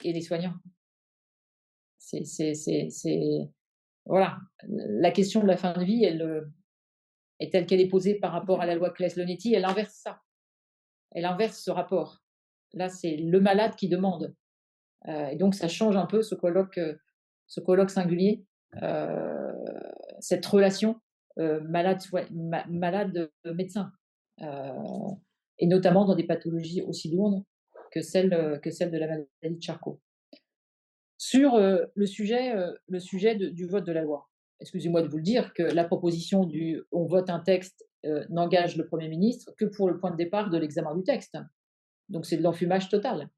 et les soignants. C'est voilà, la question de la fin de vie, elle est telle qu'elle est posée par rapport à la loi Claes-Leonetti, elle inverse ça. Elle inverse ce rapport. Là, c'est le malade qui demande. Et donc, ça change un peu ce colloque singulier, cette relation malade-médecin, et notamment dans des pathologies aussi lourdes que celle de la maladie de Charcot. Sur le sujet du vote de la loi, excusez-moi de vous le dire, que la proposition du « on vote un texte » n'engage le Premier ministre que pour le point de départ de l'examen du texte. Donc c'est de l'enfumage total.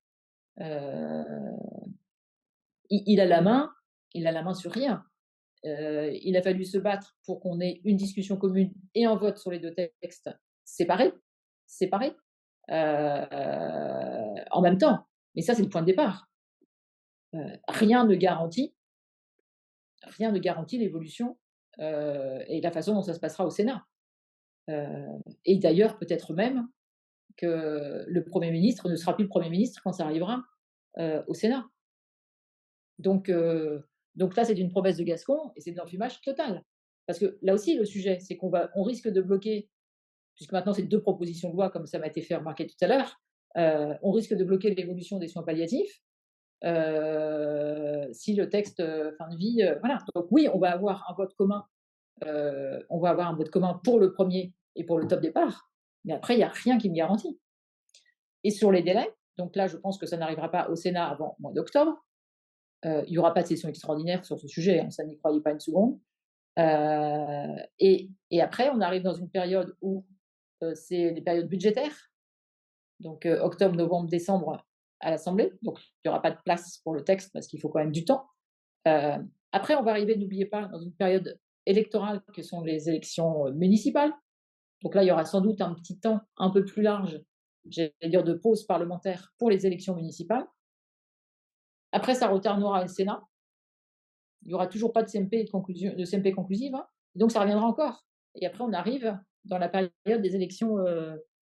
Il a la main sur rien. Il a fallu se battre pour qu'on ait une discussion commune et un vote sur les deux textes séparés, en même temps. Mais ça, c'est le point de départ. Rien ne garantit l'évolution et la façon dont ça se passera au Sénat. Et d'ailleurs, peut-être même que le Premier ministre ne sera plus le Premier ministre quand ça arrivera au Sénat. Donc là, c'est une promesse de Gascon et c'est de l'enfumage total. Parce que là aussi, le sujet, c'est on risque de bloquer, puisque maintenant c'est 2 propositions de loi, comme ça m'a été fait remarquer tout à l'heure, on risque de bloquer l'évolution des soins palliatifs si le texte fin de vie, voilà. Donc oui, on va avoir un vote commun. Pour le premier et pour le top départ, mais après, il n'y a rien qui me garantit. Et sur les délais, donc là, je pense que ça n'arrivera pas au Sénat avant le mois d'octobre. Il n'y aura pas de session extraordinaire sur ce sujet, hein, ça n'y croyez pas une seconde. Et après, on arrive dans une période où c'est les périodes budgétaires, donc octobre, novembre, décembre à l'Assemblée, donc il n'y aura pas de place pour le texte parce qu'il faut quand même du temps. Après, on va arriver, n'oubliez pas, dans une période électorale que sont les élections municipales. Donc là, il y aura sans doute un petit temps un peu plus large, j'allais dire, de pause parlementaire pour les élections municipales. Après, ça retournera au Sénat. Il n'y aura toujours pas de CMP conclusive, hein. Donc ça reviendra encore. Et après, on arrive dans la période des élections.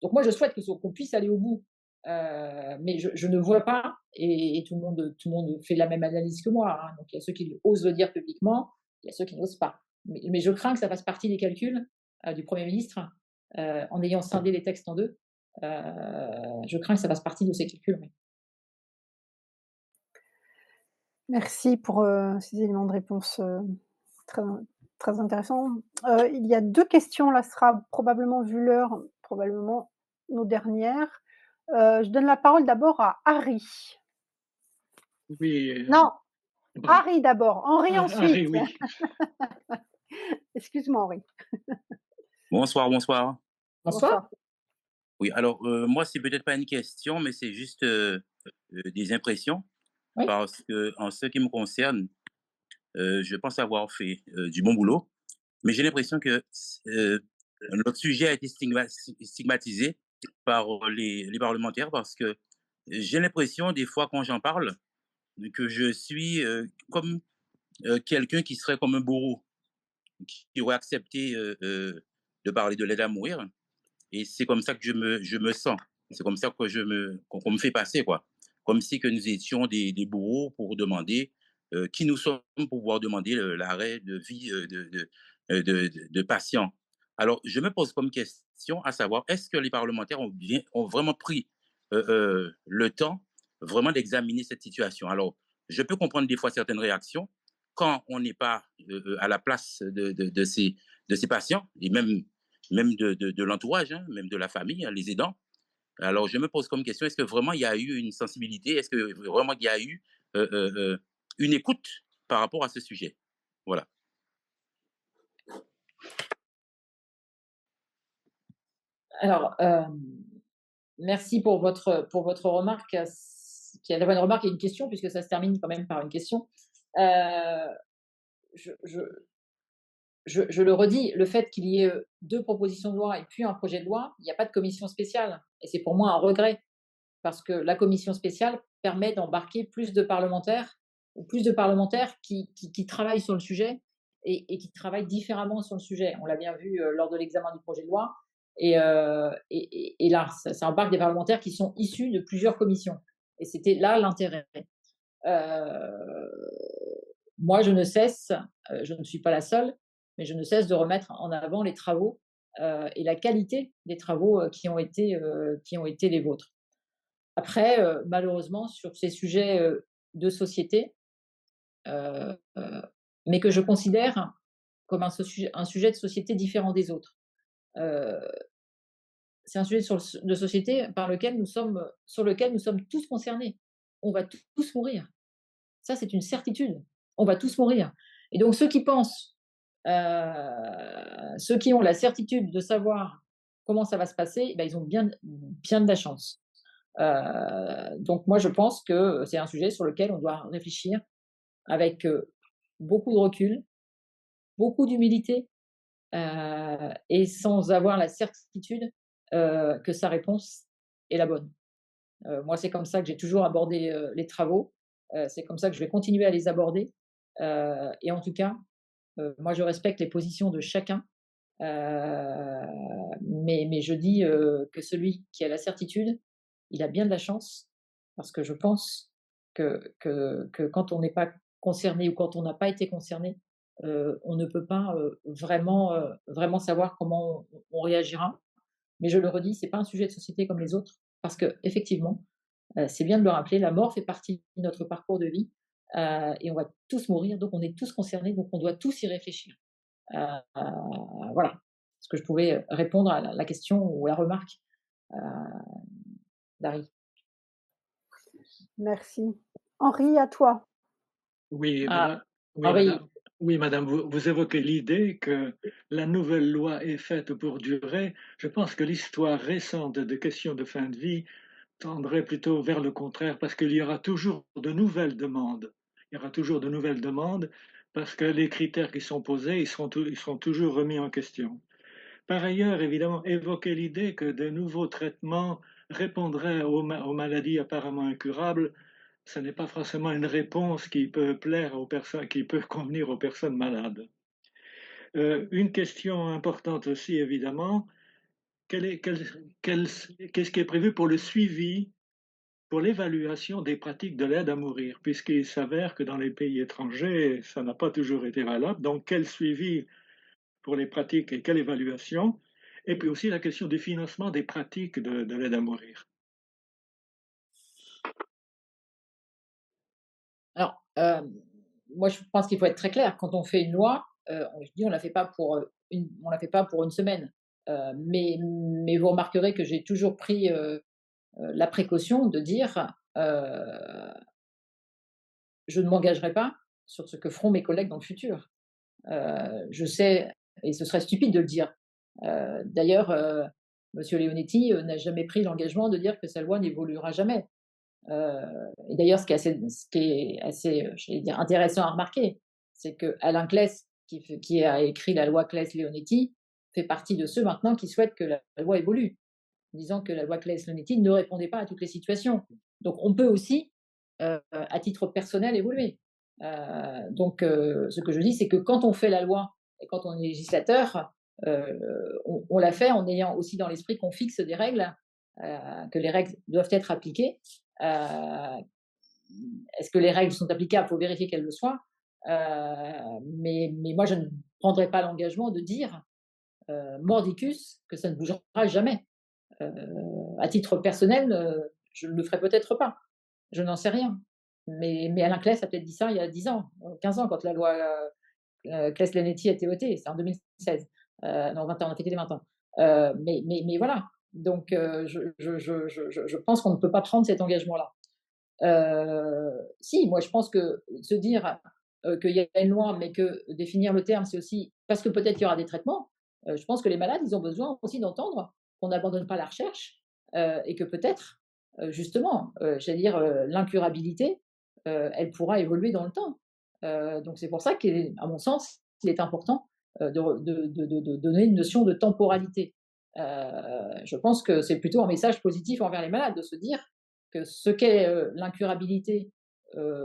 Donc moi, je souhaite qu'on puisse aller au bout, mais je ne vois pas, et tout le monde fait la même analyse que moi, hein. Donc il y a ceux qui osent le dire publiquement, il y a ceux qui n'osent pas. Mais je crains que ça fasse partie des calculs du Premier ministre, en ayant scindé les textes en deux, Je crains que ça fasse partie de ces calculs, oui. Merci pour, ces éléments de réponse, très très intéressants. Il y a 2 questions là, ce sera probablement, vu l'heure, probablement nos dernières. Je donne la parole d'abord à Harry. Oui, Non, bon. Harry d'abord, Henri ensuite. Harry, oui. Excuse-moi Henri. Bonsoir, bonsoir. Bonsoir. Oui, alors moi, c'est peut-être pas une question, mais c'est juste des impressions. Oui. Parce que en ce qui me concerne, je pense avoir fait du bon boulot, mais j'ai l'impression que notre sujet a été stigmatisé par les parlementaires parce que j'ai l'impression, des fois, quand j'en parle, que je suis comme quelqu'un qui serait comme un bourreau, qui aurait accepté de parler de l'aide à mourir. Et c'est comme ça que je me sens. C'est comme ça que qu'on me fait passer, quoi. Comme si que nous étions des bourreaux pour demander qui nous sommes pour pouvoir demander l'arrêt de vie de patients. Alors, je me pose comme question à savoir, est-ce que les parlementaires ont vraiment pris le temps vraiment d'examiner cette situation? Alors, je peux comprendre des fois certaines réactions quand on n'est pas à la place de ces patients, et même de l'entourage, hein, même de la famille, hein, les aidants. Alors, je me pose comme question, est-ce que vraiment il y a eu une sensibilité? Est-ce que vraiment il y a eu une écoute par rapport à ce sujet? Voilà. Alors, merci pour votre remarque, qui est à la fois une remarque et une question, puisque ça se termine quand même par une question. Je, je, je le redis, le fait qu'il y ait 2 propositions de loi et puis un projet de loi, il n'y a pas de commission spéciale. Et c'est pour moi un regret, parce que la commission spéciale permet d'embarquer plus de parlementaires, ou plus de parlementaires qui travaillent sur le sujet et qui travaillent différemment sur le sujet. On l'a bien vu lors de l'examen du projet de loi. Et là, ça embarque des parlementaires qui sont issus de plusieurs commissions. Et c'était là l'intérêt. Euh, Moi, je ne suis pas la seule, mais je ne cesse de remettre en avant les travaux et la qualité des travaux qui ont été les vôtres. Après, malheureusement, sur ces sujets de société, mais que je considère comme un sujet de société différent des autres. Euh, c'est un sujet de société sur lequel nous sommes tous concernés. On va tous mourir. Ça, c'est une certitude. On va tous mourir. Et donc, ceux qui ont la certitude de savoir comment ça va se passer, eh ben, ils ont bien de la chance. Donc, moi, je pense que c'est un sujet sur lequel on doit réfléchir avec beaucoup de recul, beaucoup d'humilité, et sans avoir la certitude que sa réponse est la bonne. Moi, c'est comme ça que j'ai toujours abordé les travaux. C'est comme ça que je vais continuer à les aborder. Et en tout cas, moi, je respecte les positions de chacun. Mais je dis que celui qui a la certitude, il a bien de la chance, parce que je pense que quand on n'est pas concerné ou quand on n'a pas été concerné, on ne peut pas vraiment savoir comment on réagira. Mais je le redis, c'est pas un sujet de société comme les autres, parce que effectivement, c'est bien de le rappeler, la mort fait partie de notre parcours de vie, et on va tous mourir, donc on est tous concernés, donc on doit tous y réfléchir. Voilà ce que je pouvais répondre à la question ou la remarque d'Harry. Merci. Henri, à toi. Oui, Ah, oui, Henri, madame. Oui, madame, vous évoquez l'idée que la nouvelle loi est faite pour durer. Je pense que l'histoire récente des questions de fin de vie tendrait plutôt vers le contraire, parce qu'il y aura toujours de nouvelles demandes. Il y aura toujours de nouvelles demandes, parce que les critères qui sont posés, ils seront toujours remis en question. Par ailleurs, évidemment, évoquer l'idée que de nouveaux traitements répondraient aux maladies apparemment incurables, ce n'est pas forcément une réponse qui peut plaire aux personnes, qui peut convenir aux personnes malades. Une question importante aussi, évidemment, qu'est-ce qui est prévu pour le suivi, pour l'évaluation des pratiques de l'aide à mourir, puisqu'il s'avère que dans les pays étrangers, ça n'a pas toujours été valable. Donc, quel suivi pour les pratiques et quelle évaluation? et puis aussi la question du financement des pratiques de l'aide à mourir. Alors, moi, je pense qu'il faut être très clair. Quand on fait une loi, je dis on la fait pas pour on la fait pas pour une semaine. Mais vous remarquerez que j'ai toujours pris la précaution de dire je ne m'engagerai pas sur ce que feront mes collègues dans le futur. Je sais, et ce serait stupide de le dire. D'ailleurs, Monsieur Leonetti n'a jamais pris l'engagement de dire que sa loi n'évoluera jamais. Et d'ailleurs, ce qui est assez j'allais dire, intéressant à remarquer, c'est que Alain Claes, qui a écrit la loi Claes-Leonetti, fait partie de ceux maintenant qui souhaitent que la loi évolue, en disant que la loi Claes-Leonetti ne répondait pas à toutes les situations. Donc, on peut aussi, à titre personnel, évoluer. Ce que je dis, c'est que quand on fait la loi et quand on est législateur, on la fait en ayant aussi dans l'esprit qu'on fixe des règles, que les règles doivent être appliquées. Est-ce que les règles sont applicables? Il faut vérifier qu'elles le soient. Mais moi, je ne prendrai pas l'engagement de dire mordicus que ça ne bougera jamais. À titre personnel, je ne le ferai peut-être pas. Je n'en sais rien. Mais Alain Claes a peut-être dit ça il y a 10 ans, 15 ans, quand la loi Claes-Leonetti a été votée. C'est en 2016. Non, 20 ans, on a fêté 20 ans. Mais voilà. Donc, je pense qu'on ne peut pas prendre cet engagement-là. Si, moi, je pense que se dire qu'il y a une loi, mais que définir le terme, c'est aussi parce que peut-être qu'il y aura des traitements. Je pense que les malades, ils ont besoin aussi d'entendre qu'on n'abandonne pas la recherche et que peut-être, justement, j'allais dire, l'incurabilité, elle pourra évoluer dans le temps. Donc c'est pour ça qu'à mon sens, il est important de donner une notion de temporalité. Je pense que c'est plutôt un message positif envers les malades de se dire que ce qu'est l'incurabilité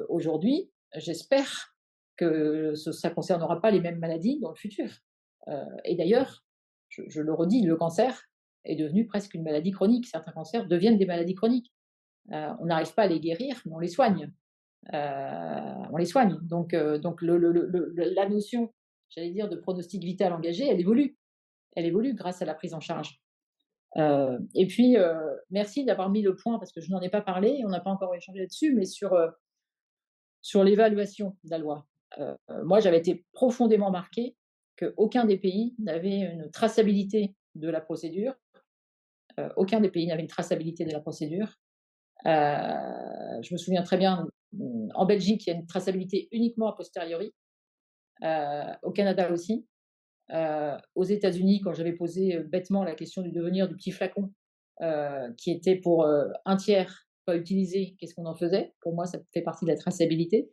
aujourd'hui, j'espère que ça ne concernera pas les mêmes maladies dans le futur. Et d'ailleurs, je le redis, le cancer est devenu presque une maladie chronique. Certains cancers deviennent des maladies chroniques. On n'arrive pas à les guérir, mais on les soigne. Donc la notion, j'allais dire, de pronostic vital engagé, elle évolue. Elle évolue grâce à la prise en charge. Et puis, merci d'avoir mis le point, parce que je n'en ai pas parlé, on n'a pas encore échangé là-dessus, mais sur l'évaluation de la loi. Moi, j'avais été profondément marquée qu'aucun des pays n'avait une traçabilité de la procédure. Aucun des pays n'avait une traçabilité de la procédure. Je me souviens très bien, en Belgique, il y a une traçabilité uniquement a posteriori. Au Canada aussi. Aux États-Unis, quand j'avais posé bêtement la question du devenir du petit flacon, qui était pour un tiers pas utilisé, qu'est-ce qu'on en faisait? Pour moi, ça fait partie de la traçabilité.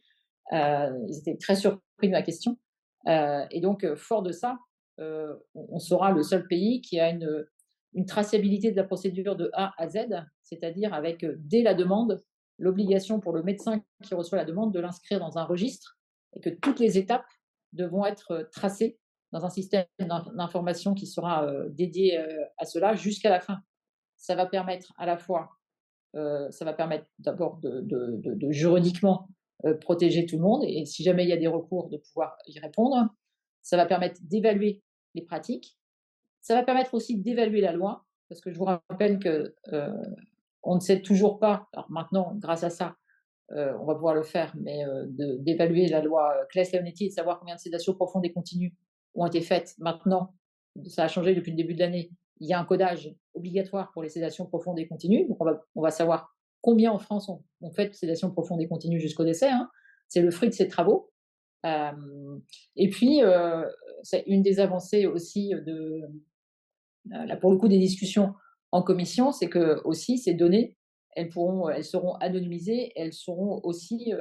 Ils étaient très surpris de ma question. Et donc, fort de ça, on sera le seul pays qui a une traçabilité de la procédure de A à Z, c'est-à-dire avec, dès la demande, l'obligation pour le médecin qui reçoit la demande de l'inscrire dans un registre et que toutes les étapes devront être tracées dans un système d'information qui sera dédié à cela jusqu'à la fin. Ça va permettre à la fois, ça va permettre d'abord de juridiquement protéger tout le monde et si jamais il y a des recours, de pouvoir y répondre. Ça va permettre d'évaluer les pratiques. Ça va permettre aussi d'évaluer la loi, parce que je vous rappelle que on ne sait toujours pas, alors maintenant, grâce à ça, on va pouvoir le faire, mais d'évaluer la loi Claes-Leonetti et de savoir combien de sédations profondes et continues ont été faites maintenant. Ça a changé depuis le début de l'année. Il y a un codage obligatoire pour les sédations profondes et continues. Donc, on va savoir combien en France on fait de sédations profondes et continues jusqu'au décès. Hein. C'est le fruit de ces travaux. Et puis, c'est une des avancées aussi là, pour le coup, des discussions en commission, c'est que aussi ces données, elles seront anonymisées, elles seront aussi,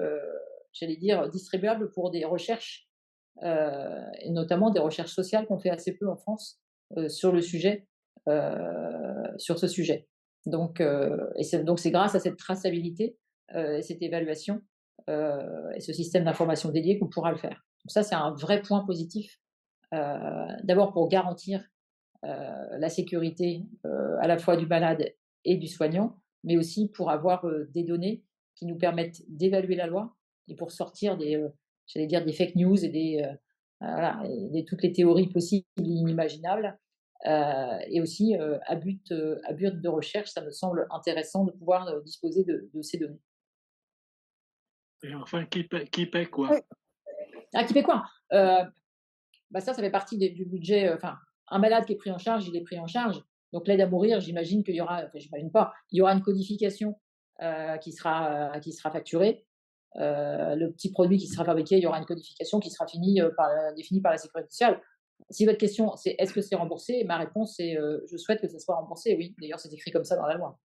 j'allais dire, distribuables pour des recherches, et notamment des recherches sociales qu'on fait assez peu en France sur le sujet, sur ce sujet. Donc, c'est grâce à cette traçabilité, cette évaluation et ce système d'information dédié qu'on pourra le faire. Donc ça, c'est un vrai point positif. D'abord pour garantir la sécurité à la fois du malade et du soignant, mais aussi pour avoir des données qui nous permettent d'évaluer la loi et pour sortir j'allais dire des fake news et toutes les théories possibles et inimaginables. et aussi à but de recherche. Ça me semble intéressant de pouvoir disposer de ces données. Et enfin, qui paie quoi? Oui. Ah, qui fait quoi? Bah ça fait partie du budget. Enfin, un malade qui est pris en charge, il est pris en charge. Donc l'aide à mourir, j'imagine qu'il y aura, enfin, j'imagine pas, il y aura une codification qui sera facturée. Le petit produit qui sera fabriqué, il y aura une codification qui sera définie par la sécurité sociale. Si votre question, c'est est-ce que c'est remboursé? Ma réponse est je souhaite que ça soit remboursé, oui. D'ailleurs, c'est écrit comme ça dans la loi.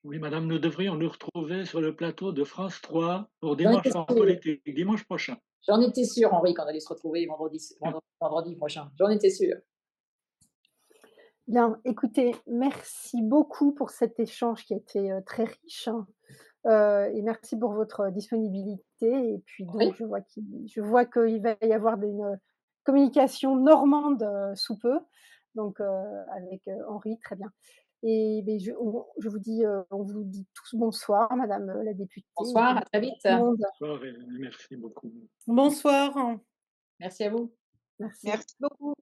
Oui, madame, nous devrions nous retrouver sur le plateau de France 3 pour J'en Dimanche étais en sûre. politique, dimanche prochain. J'en étais sûre, Henri, qu'on allait se retrouver vendredi prochain. J'en étais sûre. Bien, écoutez, merci beaucoup pour cet échange qui a été, très riche, hein, et merci pour votre disponibilité et puis donc Oui, je vois qu'il va y avoir une communication normande, sous peu, donc avec, Henri, très bien et beh, je vous dis, on vous dit tous bonsoir madame, la députée et bonsoir, puis à très vite. tout le monde. Bonsoir et merci beaucoup. Bonsoir. Merci à vous. Merci. Merci beaucoup.